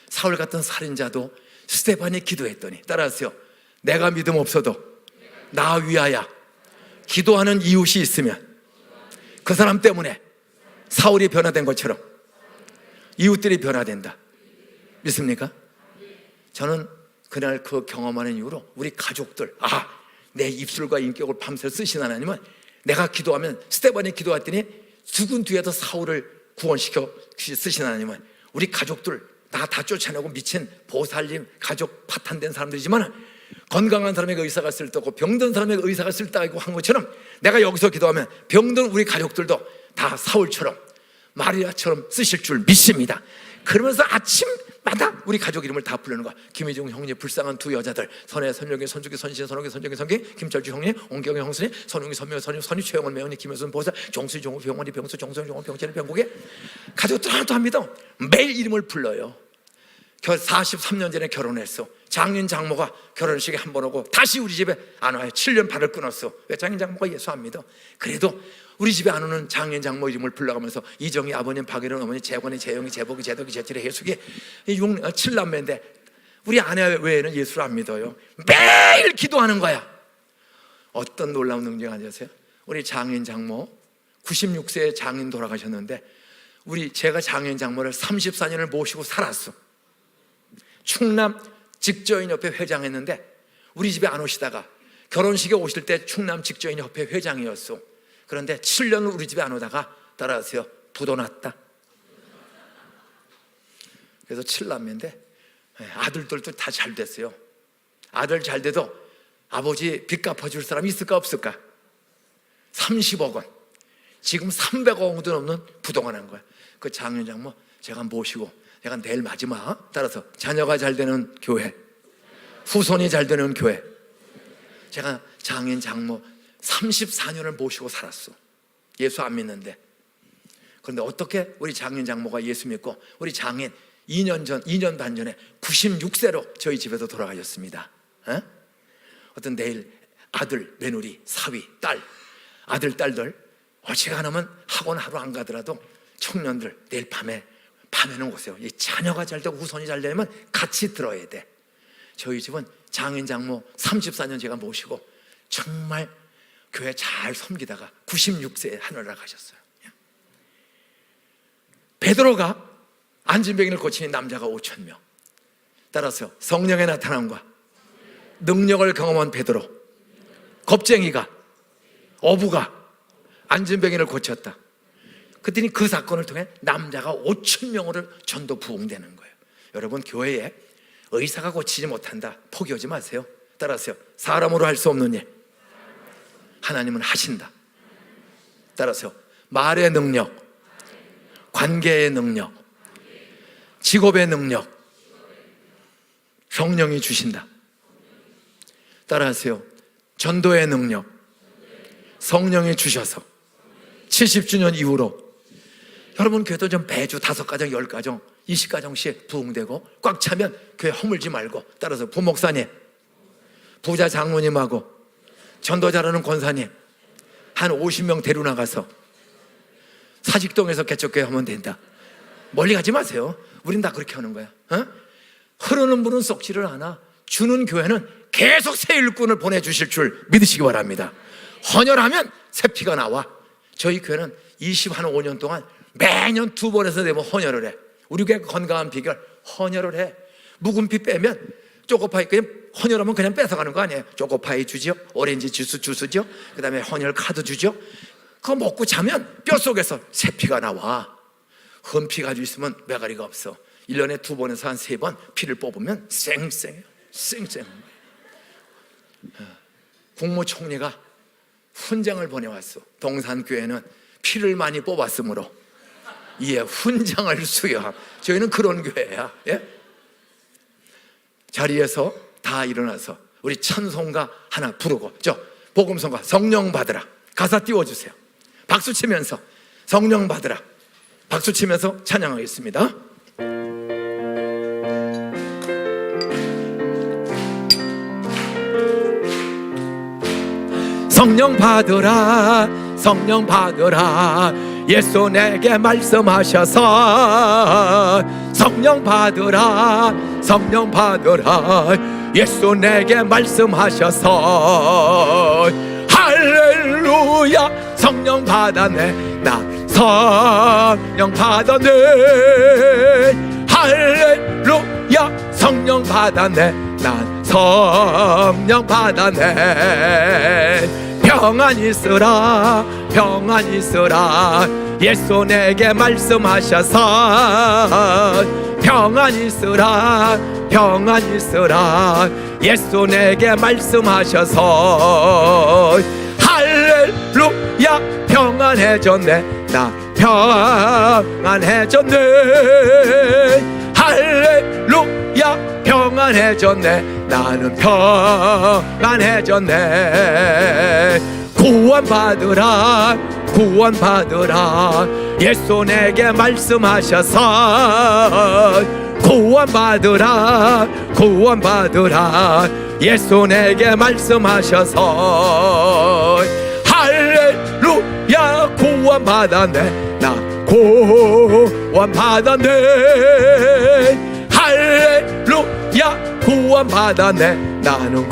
사울 같은 살인자도 스데반이 기도했더니 따라하세요. 내가 믿음 없어도 나 위하여 기도하는 이웃이 있으면 그 사람 때문에 사울이 변화된 것처럼 이웃들이 변화된다. 믿습니까? 저는 그날 그 경험하는 이후로 우리 가족들, 내 입술과 인격을 밤새 쓰신 하나님은 내가 기도하면 스데반이 기도했더니 죽은 뒤에도 사울을 구원시켜 쓰신 하나님은 우리 가족들 다 쫓아내고 미친 보살님 가족 파탄된 사람들이지만 건강한 사람에게 의사가 쓸데없고 병든 사람에게 의사가 쓸데없고 한 것처럼 내가 여기서 기도하면 병든 우리 가족들도 다 사울처럼 마리아처럼 쓰실 줄 믿습니다. 그러면서 아침마다 우리 가족 이름을 다 부르는 거야. 김희중 형님, 불쌍한 두 여자들, 선혜, 선영이, 선주기, 선신, 선옥이, 선정이, 성기, 김철주 형님, 온경이, 형수님, 선웅이, 선명, 선유, 최영원, 매원이, 김효순, 보살, 종수, 종우, 병원이, 병수, 정선, 종원, 병철이, 병국에 가족들 하나도 안 믿어. 매일 이름을 불러요. 43년 전에 결혼했어. 장인 장모가 결혼식에 한 번 오고 다시 우리 집에 안 와요. 7년 발을 끊었어. 왜? 장인 장모가 예수 안 믿어. 그래도 우리 집에 안 오는 장인 장모 이름을 불러가면서 이정희 아버님, 박예론 어머니, 재권이, 재영이, 재복이, 재덕이, 재칠이, 해숙이 7남매인데 우리 아내 외에는 예수를 안 믿어요. 매일 기도하는 거야. 어떤 놀라운 능력이 아니었어요? 우리 장인 장모 96세에 장인 돌아가셨는데 제가 장인 장모를 34년을 모시고 살았어. 충남 직조인협회 회장했는데 우리 집에 안 오시다가 결혼식에 오실 때 충남 직조인협회 회장이었어. 그런데 7년을 우리 집에 안 오다가 따라하세요. 부도 났다. 그래서 7남매인데 아들들도 다 잘 됐어요. 아들 잘 돼도 아버지 빚 갚아줄 사람이 있을까 없을까? 30억 원. 지금 300억 원도 넘는 부도가 난 거야. 그 장인 장모 제가 모시고 제가 내일 마지막 따라서 자녀가 잘 되는 교회, 후손이 잘 되는 교회. 제가 장인 장모 34년을 모시고 살았어. 예수 안 믿는데. 그런데 어떻게 우리 장인 장모가 예수 믿고 우리 장인 2년 반 전에 96세로 저희 집에서 돌아가셨습니다. 어떤 내일 아들, 며느리, 사위, 딸, 아들, 딸들 어지간하면 학원 하루 안 가더라도 청년들 내일 밤에는 오세요. 이 자녀가 잘 되고 후손이 잘 되면 같이 들어야 돼. 저희 집은 장인 장모 34년 제가 모시고 정말 교회 잘 섬기다가 96세에 하늘나라 가셨어요. 베드로가 안진병인을 고치는 남자가 5,000명. 따라서 성령의 나타남과 능력을 경험한 베드로, 겁쟁이가, 어부가 안진병인을 고쳤다. 그랬더니 그 사건을 통해 남자가 5,000명으로 전도 부흥되는 거예요. 여러분, 교회에 의사가 고치지 못한다 포기하지 마세요. 따라서요, 사람으로 할 수 없는 일 하나님은 하신다. 따라서요, 말의 능력, 관계의 능력, 직업의 능력 성령이 주신다. 따라하세요. 전도의 능력 성령이 주셔서 70주년 이후로 여러분 교회도 좀 매주 5가정, 10가정, 20가정씩 부흥되고 꽉 차면 교회 허물지 말고, 따라서 부목사님, 부자 장로님하고 전도 잘하는 권사님 한 50명 데리고 나가서 사직동에서 개척교회 하면 된다. 멀리 가지 마세요. 우린 다 그렇게 하는 거야. 흐르는 물은 썩지를 않아. 주는 교회는 계속 새 일꾼을 보내주실 줄 믿으시기 바랍니다. 헌혈하면 새 피가 나와. 저희 교회는 25년 동안 매년 2번에서 4번 헌혈을 해. 우리 교회 건강한 비결, 헌혈을 해. 묵은 피 빼면 초코파이, 그냥 헌혈하면 그냥 뺏어가는 거 아니에요. 초코파이 주죠, 오렌지 주스 주스죠, 그 다음에 헌혈 카드 주죠. 그거 먹고 자면 뼛속에서 새 피가 나와. 흠피 가지고 있으면 매가리가 없어. 1년에 2번에서 한 3번 피를 뽑으면 쌩쌩해요. 쌩쌩. 국무총리가 훈장을 보내왔어. 동산교회는 피를 많이 뽑았으므로 훈장을 수여함. 저희는 그런 교회야. 자리에서 다 일어나서 우리 찬송가 하나 부르고, 복음성가 성령 받으라 가사 띄워주세요. 박수 치면서 성령 받으라 박수 치면서 찬양하겠습니다. 성령 받으라, 성령 받으라, 예수 내게 말씀하셔서. 성령 받으라, 성령 받으라, 예수 내게 말씀하셔서. 할렐루야, 성령 받았네, 나 성령 받았네. 할렐루야, 성령 받았네, 난 성령 받았네. 평안 있으라, 평안 있으라, 예수 내게 말씀하셔서. 평안 있으라, 평안 있으라, 예수 내게 말씀하셔서. 할렐루야, 평안해졌네, 나 평안해졌네. 할렐루야, 평안해졌네, 나는 평안해졌네. 구원받으라, 구원받으라, 예수 내게 말씀하셔서. 구원받으라, 구원받으라, 예수 내게 말씀하셔서. 할렐루야, 구원받았네, 나 구원받았네. 할렐루야, 구원받았네, 나는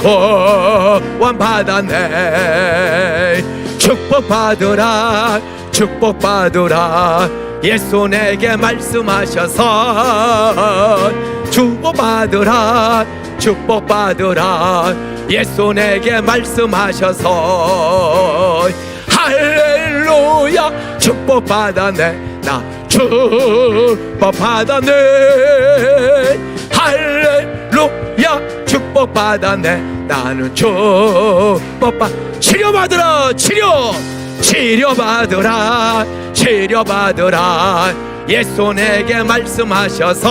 구원받았네. 축복받으라, 축복받으라, 예수 내게 말씀하셔서. 축복받으라, 축복받으라, 예수 내게 말씀하셔서. 할렐루야, 축복받았네, 나 축복받았네. 할렐루야, 축복받았네, 나는 치료받으라, 치료받으라, 치료받으라, 예수 내게 말씀하셔서.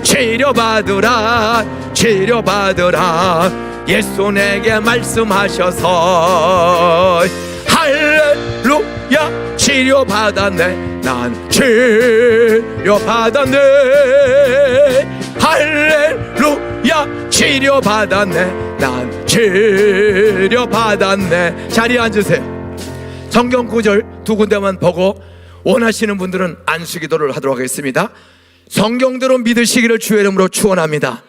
치료받으라, 치료받으라, 예수 내게 말씀하셔서. 할렐루야, 치료받았네, 난 치료받았네. 할렐루야, 치료받았네. 난 치료받았네. 자리에 앉으세요. 성경 구절 두 군데만 보고 원하시는 분들은 안수기도를 하도록 하겠습니다. 성경대로 믿으시기를 주의 이름으로 축원합니다.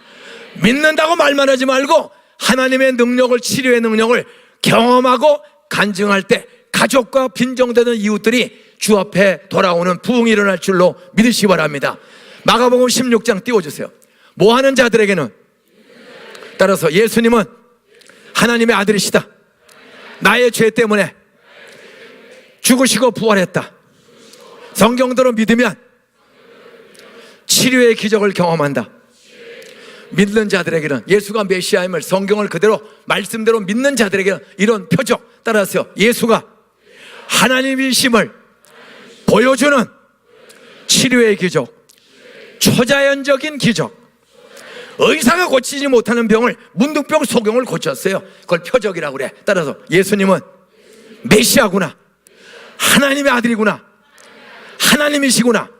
믿는다고 말만 하지 말고 하나님의 능력을, 치료의 능력을 경험하고 간증할 때 가족과 빈정되는 이웃들이 주 앞에 돌아오는 부흥이 일어날 줄로 믿으시기 바랍니다. 마가복음 16장 띄워주세요. 뭐하는 자들에게는, 따라서 예수님은 하나님의 아들이시다. 나의 죄 때문에 죽으시고 부활했다. 성경대로 믿으면 치료의 기적을 경험한다. 믿는 자들에게는, 예수가 메시아임을 성경을 그대로 말씀대로 믿는 자들에게는 이런 표적, 따라서요, 예수가 하나님이심을 보여주는 치료의 기적, 초자연적인 기적. 의사가 고치지 못하는 병을, 문둥병, 소경을 고쳤어요. 그걸 표적이라고 그래. 따라서 예수님은 메시아구나, 하나님의 아들이구나, 하나님이시구나.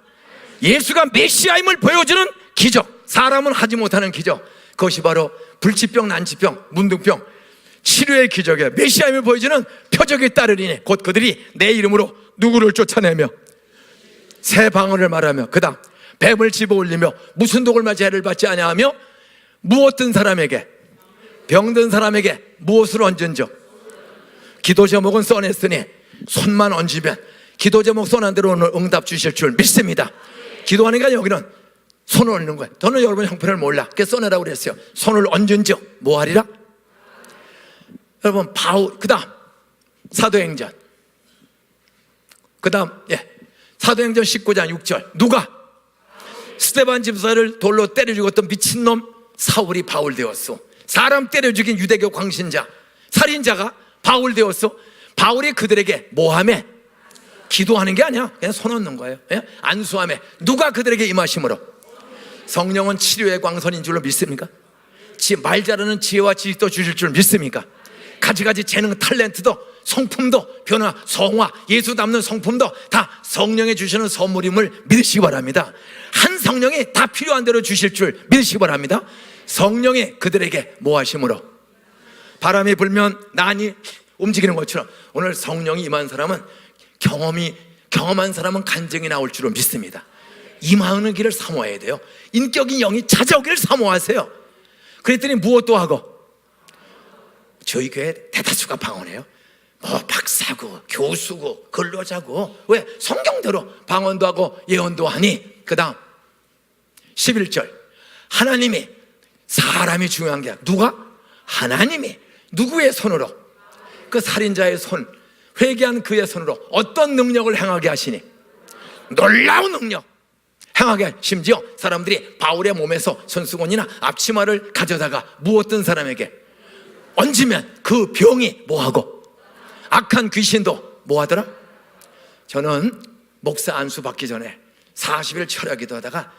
예수가 메시아임을 보여주는 기적, 사람은 하지 못하는 기적, 그것이 바로 불치병, 난치병, 문둥병 치료의 기적이에요. 메시아임을 보여주는 표적에 따르리니 곧 그들이 내 이름으로 누구를 쫓아내며 새 방언을 말하며 그 다음 뱀을 집어올리며 무슨 독을 맞이 해를 받지 아니하며 무엇든 사람에게, 병든 사람에게 무엇을 얹은즉 기도 제목은 써냈으니 손만 얹으면 기도 제목 써난 대로 오늘 응답 주실 줄 믿습니다. 기도하니까 여기는 손을 얹는 거예요. 저는 여러분 형편을 몰라, 그래서 써내라고 그랬어요. 손을 얹은즉 뭐 하리라? 여러분 바울, 그 다음 사도행전, 그 다음 사도행전 19장 6절 누가? 스데반 집사를 돌로 때려 죽였던 미친놈 사울이 바울 되었어. 사람 때려 죽인 유대교 광신자, 살인자가 바울 되었어. 바울이 그들에게 뭐하매? 기도하는 게 아니야, 그냥 손 얹는 거예요. 안수하매 누가 그들에게 임하심으로? 성령은 치료의 광선인 줄로 믿습니까? 말 잘하는 지혜와 지식도 주실 줄 믿습니까? 가지가지 재능, 탤런트도, 성품도, 변화, 성화, 예수 닮는 성품도 다 성령이 주시는 선물임을 믿으시기 바랍니다. 한 성령이 다 필요한 대로 주실 줄 믿으시기 바랍니다. 성령이 그들에게 뭐 하심으로? 바람이 불면 난이 움직이는 것처럼 오늘 성령이 임한 사람은 경험한 사람은 간증이 나올 줄로 믿습니다. 임하는 길을 사모해야 돼요. 인격인 영이 찾아오기를 사모하세요. 그랬더니 무엇도 하고, 저희 교회 대다수가 방언해요. 박사고 교수고 근로자고, 왜? 성경대로 방언도 하고 예언도 하니. 그 다음 11절 하나님이, 사람이 중요한 게 아니라 누가? 하나님이 누구의 손으로? 그 살인자의 손, 회개한 그의 손으로 어떤 능력을 행하게 하시니? 놀라운 능력 행하게. 심지어 사람들이 바울의 몸에서 손수건이나 앞치마를 가져다가 무엇든 사람에게 얹으면 그 병이 뭐하고? 악한 귀신도 뭐하더라? 저는 목사 안수 받기 전에 40일 철야기도 하다가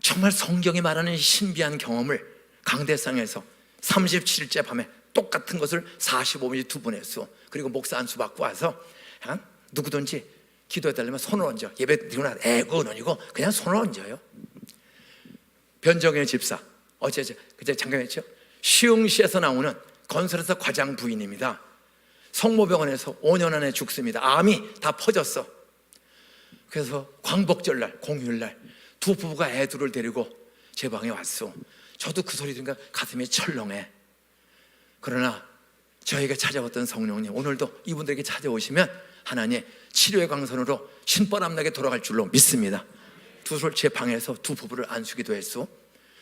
정말 성경이 말하는 신비한 경험을 강대상에서 37일째 밤에 똑같은 것을 45분이 두 번 했어. 그리고 목사 안수 받고 와서 누구든지 기도해달라면 손을 얹어. 예배 드리거나 애고는이고 그냥 손을 얹어요. 변정의 집사, 그제 잠깐 했죠. 시흥시에서 나오는 건설회사 과장 부인입니다. 성모병원에서 5년 안에 죽습니다. 암이 다 퍼졌어. 그래서 광복절날, 공휴일날 두 부부가 애 둘을 데리고 제 방에 왔어. 저도 그 소리 들으니까 가슴이 철렁해. 그러나 저에게 찾아왔던 성령님, 오늘도 이분들에게 찾아오시면 하나님 치료의 광선으로 신바람나게 돌아갈 줄로 믿습니다. 제 방에서 두 부부를 안수기도 했어.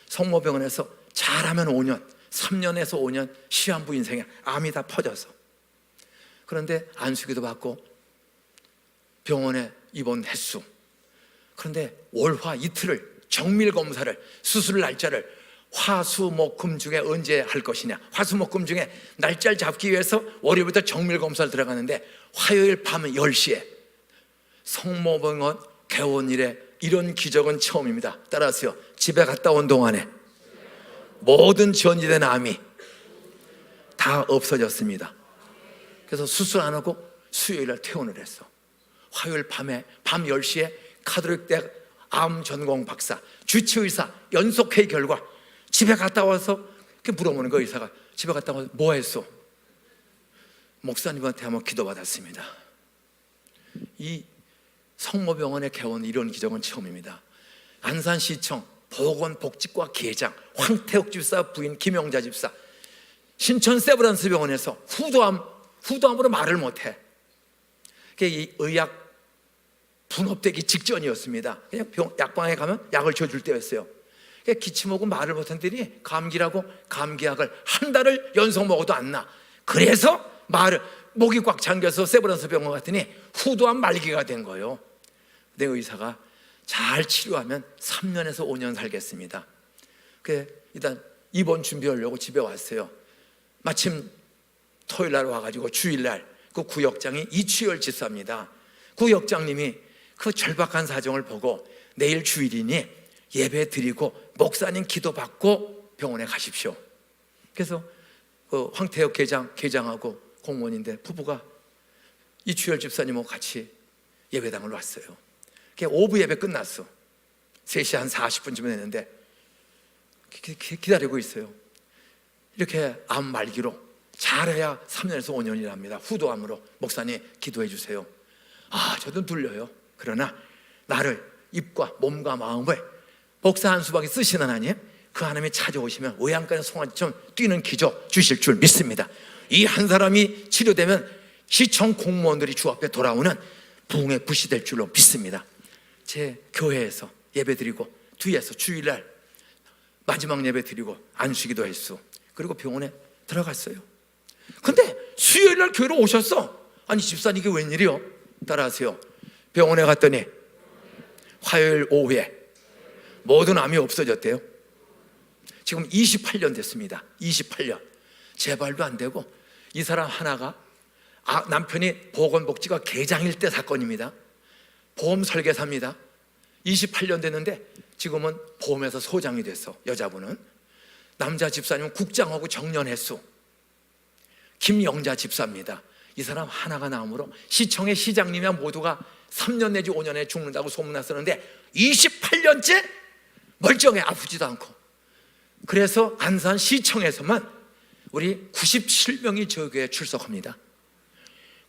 성모병원에서 잘하면 5년, 3년에서 5년 시한부 인생에 암이 다 퍼져서. 그런데 안수기도 받고 병원에 입원했어. 그런데 월화 이틀을 정밀검사를, 수술 날짜를 화수목금 중에 언제 할 것이냐, 화수목금 중에 날짜를 잡기 위해서 월요일부터 정밀검사를 들어가는데 화요일 밤 10시에 성모병원 개원 이래 이런 기적은 처음입니다. 따라서요, 집에 갔다 온 동안에 모든 전이된 암이 다 없어졌습니다. 그래서 수술 안 하고 수요일날 퇴원을 했어. 화요일 밤에 밤 10시에 카톨릭 대학 암 전공 박사 주치의사 연속회의 결과 집에 갔다 와서 이렇게 물어보는 거예요. 의사가 집에 갔다 와서 뭐 했어? 목사님한테 한번 기도받았습니다. 이 성모병원의 개원 이런 기적은 처음입니다. 안산시청 보건복지과 계장 황태욱 집사 부인 김영자 집사 신천 세브란스 병원에서 후두암으로 말을 못해. 이 의약 분업되기 직전이었습니다. 그냥 약방에 가면 약을 줘줄 때였어요. 기침하고 말을 못한들이 감기라고 감기약을 한 달을 연속 먹어도 안 나. 그래서 목이 꽉 잠겨서 세브란스 병원 갔더니 후두암 말기가 된 거예요. 근데 의사가 잘 치료하면 3년에서 5년 살겠습니다. 일단 입원 준비하려고 집에 왔어요. 마침 토요일날 와가지고 주일날 그 구역장이 이추열 집사입니다. 구역장님이 그 절박한 사정을 보고 내일 주일이니 예배 드리고 목사님 기도받고 병원에 가십시오. 그래서 그 황태혁 계장하고 공무원인데 부부가 이추열 집사님하고 같이 예배당을 왔어요. 오후 예배 끝났어. 3시 한 40분쯤 됐는데 기다리고 있어요. 이렇게 암 말기로 잘해야 3년에서 5년이랍니다. 후두암으로 목사님 기도해 주세요. 저도 눌려요. 그러나 나를 입과 몸과 마음을 목사 한 수박이 쓰시는 하나님, 그 하나님이 찾아오시면 외양간의 송아지처럼 뛰는 기적 주실 줄 믿습니다. 이 한 사람이 치료되면 시청 공무원들이 주 앞에 돌아오는 부흥의 붓이 될 줄로 믿습니다. 제 교회에서 예배 드리고 뒤에서 주일날 마지막 예배 드리고 안수기도 했어. 그리고 병원에 들어갔어요. 근데 수요일날 교회로 오셨어. 아니 집사님 이게 웬일이요? 따라하세요. 병원에 갔더니 화요일 오후에 모든 암이 없어졌대요. 지금 28년 됐습니다. 28년. 재발도 안 되고 이 사람 하나가 남편이 보건복지과 계장일 때 사건입니다. 보험 설계사입니다. 28년 됐는데 지금은 보험에서 소장이 됐어. 여자분은. 남자 집사님은 국장하고 정년했어. 김영자 집사입니다. 이 사람 하나가 나옴으로 시청의 시장님이야 모두가 3년 내지 5년에 죽는다고 소문났었는데 28년째 멀쩡해. 아프지도 않고. 그래서 안산 시청에서만 우리 97명이 저 교회에 출석합니다.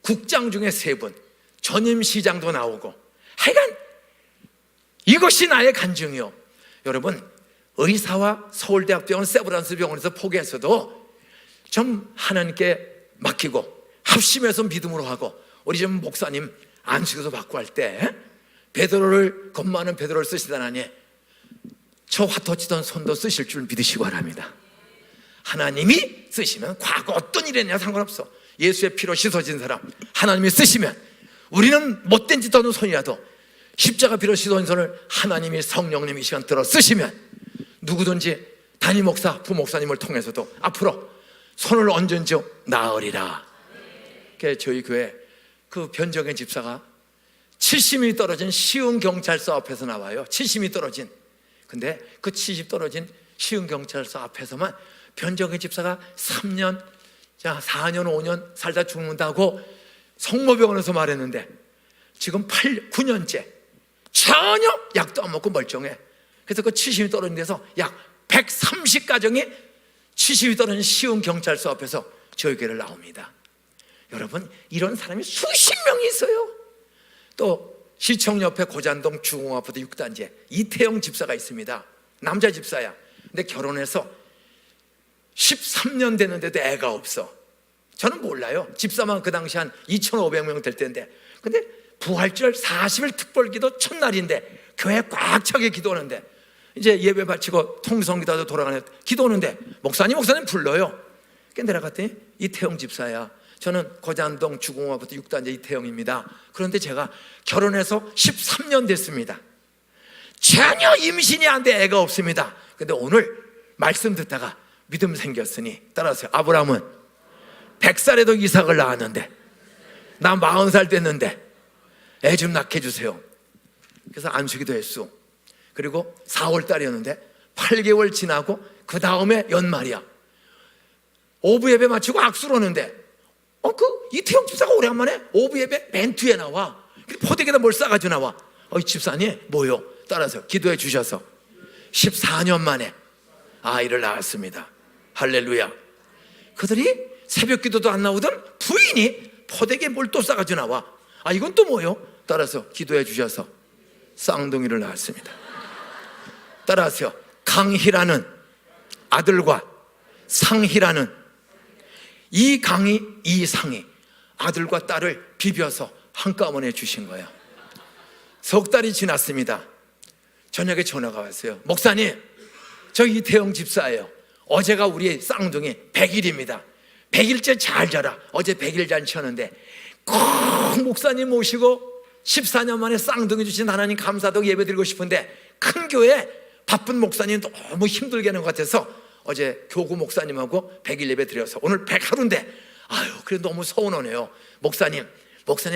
국장 중에 3분, 전임 시장도 나오고. 하여간 이것이 나의 간증이요. 여러분, 의사와 서울대학병원 세브란스 병원에서 포기해서도 좀 하나님께 맡기고 합심해서 믿음으로 하고, 우리 좀 목사님 안수기도 받고 할 때 베드로를 겁 많은 베드로를 쓰시다니 저 화터치던 손도 쓰실 줄 믿으시기 바랍니다. 하나님이 쓰시면 과거 어떤 일이냐 상관없어. 예수의 피로 씻어진 사람 하나님이 쓰시면, 우리는 못된 짓 하는 손이라도 십자가 피로 씻어진 손을 하나님이 성령님이 이 시간 들어 쓰시면 누구든지 담임 목사, 부목사님을 통해서도 앞으로 손을 얹은지 나으리라. 저희 교회 그 변정의 집사가 70이 떨어진 시흥경찰서 앞에서 나와요. 70이 떨어진. 근데 그 70 떨어진 시흥경찰서 앞에서만 변정의 집사가 3년, 4년, 5년 살다 죽는다고 성모병원에서 말했는데 지금 9년째 전혀 약도 안 먹고 멀쩡해. 그래서 그 70이 떨어진 데서 약 130가정이 70이 떨어진 시흥경찰서 앞에서 저희 교회를 나옵니다. 여러분, 이런 사람이 수십 명이 있어요. 또 시청 옆에 고잔동 주공아파트 6단지에 이태영 집사가 있습니다. 남자 집사야. 근데 결혼해서 13년 됐는데도 애가 없어. 저는 몰라요. 집사만 그 당시 한 2,500명 될 텐데. 근데 부활절 40일 특별기도 첫날인데 교회 꽉 차게 기도하는데, 이제 예배 바치고 통성기도도 돌아가는 기도하는데 목사님 불러요. 내려갔더니 이태영 집사야. 저는 고잔동 주공아파트 6단지 이태영입니다. 그런데 제가 결혼해서 13년 됐습니다. 전혀 임신이 안 돼 애가 없습니다. 근데 오늘 말씀 듣다가 믿음 생겼으니 따라하세요. 아브라함은 100살에도 이삭을 낳았는데 나 40살 됐는데 애 좀 낳게 해주세요. 그래서 안수기도 했어. 그리고 4월 달이었는데 8개월 지나고 그 다음에 연말이야. 오부 예배 마치고 악수를 하는데 그 이태영 집사가 오랜만에 오부 예배 멘트에 나와. 포대기에다 뭘 싸가지고 나와. 집사님 뭐요? 따라서 기도해 주셔서 14년 만에 아이를 낳았습니다. 할렐루야. 그들이 새벽 기도도 안 나오던 부인이 포대기에 뭘 또 싸가지고 나와. 이건 또 뭐요? 따라서 기도해 주셔서 쌍둥이를 낳았습니다. 따라서 강희라는 아들과 상희라는 이 강희 이 상희 아들과 딸을 비벼서 한꺼번에 주신 거예요. 석 달이 지났습니다. 저녁에 전화가 왔어요. 목사님, 저 이태영 집사예요. 어제가 우리 쌍둥이 100일입니다. 100일째 잘 자라. 어제 100일 잔치였는데 꼭 목사님 모시고 14년 만에 쌍둥이 주신 하나님 감사도 예배 드리고 싶은데 큰 교회 바쁜 목사님 너무 힘들게 하는 것 같아서 어제 교구 목사님하고 100일 예배 드려서 오늘 100하루인데 그래 너무 서운하네요. 목사님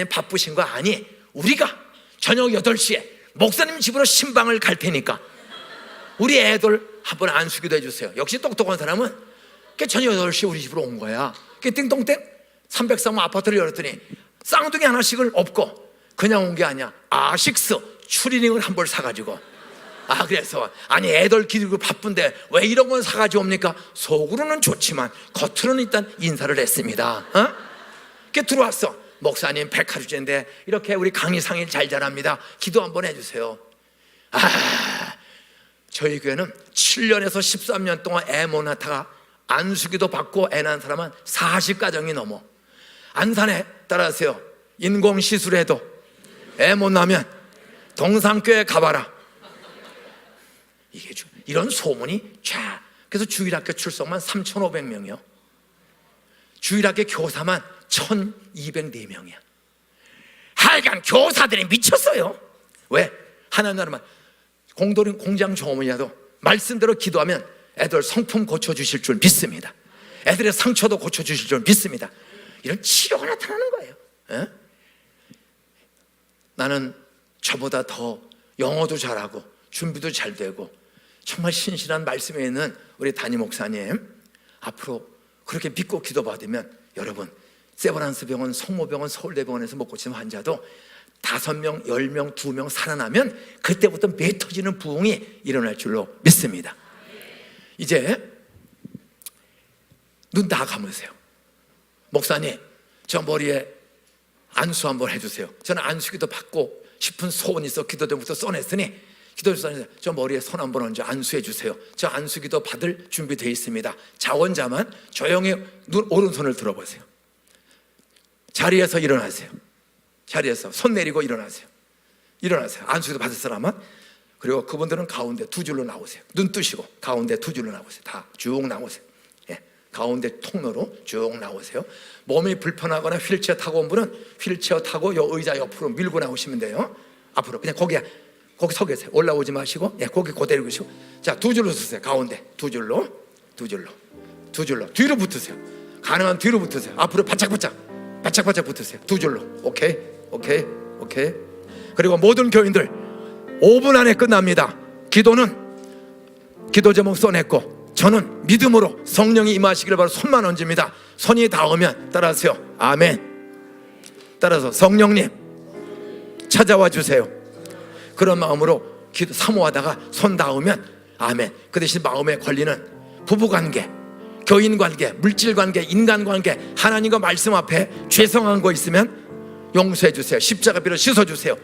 바쁘신 거 아니? 우리가 저녁 8시에 목사님 집으로 신방을 갈 테니까 우리 애들 한번 안수기도 해주세요. 역시 똑똑한 사람은 저녁 8시에 우리 집으로 온 거야. 띵동땡 303호 아파트를 열었더니 쌍둥이 하나씩을 업고 그냥 온 게 아니야. 아식스 추리닝을 한 벌 사가지고 그래서 애들 기르고 바쁜데 왜 이런 건 사가지고 옵니까? 속으로는 좋지만 겉으로는 일단 인사를 했습니다. 이렇게 들어왔어. 목사님 100하루째인데 이렇게 우리 강의상일 잘 자랍니다. 기도 한번 해주세요. 저희 교회는 7년에서 13년 동안 애 못 낳다가 안수기도 받고 애 낳은 사람은 40가정이 넘어. 안산에 따라하세요. 인공시술해도 애 못 낳으면 동산교회 가봐라. 이런 소문이 쫙. 그래서 주일학교 출석만 3,500명이요. 주일학교 교사만 1,204명이야. 하여간 교사들이 미쳤어요. 왜? 하나님 나라만 공장 조문이라도 말씀대로 기도하면 애들 성품 고쳐주실 줄 믿습니다. 애들의 상처도 고쳐주실 줄 믿습니다. 이런 치료가 나타나는 거예요. 나는 저보다 더 영어도 잘하고 준비도 잘 되고 정말 신실한 말씀에 있는 우리 담임 목사님 앞으로 그렇게 믿고 기도받으면 여러분 세브란스 병원, 성모병원, 서울대병원에서 못 고치는 환자도 5명, 10명, 2명 살아나면 그때부터 매 터지는 부흥이 일어날 줄로 믿습니다. 이제 눈 다 감으세요. 목사님 저 머리에 안수 한번 해주세요. 저는 안수기도 받고 싶은 소원이 있어 기도 제목도 써냈으니 저 머리에 손 한번 얹어 안수해 주세요. 저 안수기도 받을 준비되어 있습니다. 자원자만 조용히 오른손을 들어보세요. 자리에서 일어나세요. 자리에서 손 내리고 일어나세요. 안수기도 받을 사람은. 그리고 그분들은 가운데 2줄로 나오세요. 눈 뜨시고 가운데 2줄로 나오세요. 다 쭉 나오세요. 가운데 통로로 쭉 나오세요. 몸이 불편하거나 휠체어 타고 온 분은 휠체어 타고 요 의자 옆으로 밀고 나오시면 돼요. 앞으로 그냥 거기 서 계세요. 올라오지 마시고 거기 그대로 계시고. 자, 2줄로 서세요. 가운데 2줄로 뒤로 붙으세요. 가능한 뒤로 붙으세요. 앞으로 바짝바짝 붙으세요. 2줄로. 오케이. 그리고 모든 교인들 5분 안에 끝납니다. 기도는 기도 제목 써냈고 저는 믿음으로 성령이 임하시기를 바로 손만 얹습니다. 손이 닿으면 따라하세요. 아멘. 따라서 성령님 찾아와 주세요. 그런 마음으로 기도 사모하다가 손 닿으면 아멘. 그 대신 마음에 걸리는 부부관계, 교인관계, 물질관계, 인간관계, 하나님과 말씀 앞에 죄송한 거 있으면 용서해 주세요. 십자가비로 씻어주세요.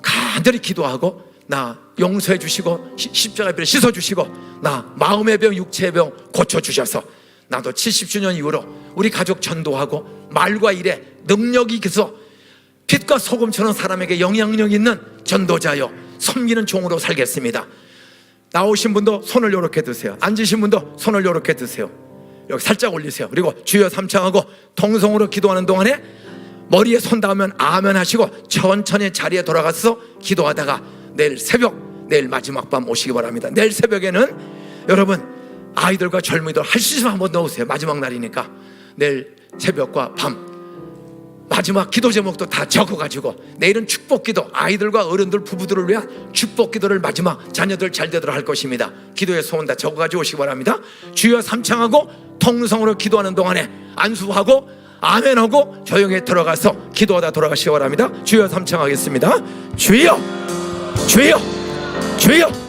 간절히 기도하고 나 용서해 주시고 십자가비로 씻어주시고 나 마음의 병 육체의 병 고쳐주셔서 나도 70주년 이후로 우리 가족 전도하고 말과 일에 능력이 있어 빛과 소금처럼 사람에게 영향력 있는 전도자여 섬기는 종으로 살겠습니다. 나오신 분도 손을 이렇게 드세요. 앉으신 분도 손을 이렇게 드세요. 여기 살짝 올리세요. 그리고 주여 삼창하고 통성으로 기도하는 동안에 머리에 손 닿으면 아멘 하시고 천천히 자리에 돌아가서 기도하다가 내일 마지막 밤 오시기 바랍니다. 내일 새벽에는 여러분 아이들과 젊은이들 할 수 있으면 한번 넣으세요. 마지막 날이니까 내일 새벽과 밤 마지막 기도 제목도 다 적어가지고 내일은 축복기도 아이들과 어른들 부부들을 위한 축복기도를 마지막 자녀들 잘 되도록 할 것입니다. 기도의 소원 다 적어가지고 오시기 바랍니다. 주여 삼창하고 통성으로 기도하는 동안에 안수하고 아멘 하고 조용히 들어가서 기도하다 돌아가시기 바랍니다. 주여 삼창하겠습니다. 주여, 주여, 주여.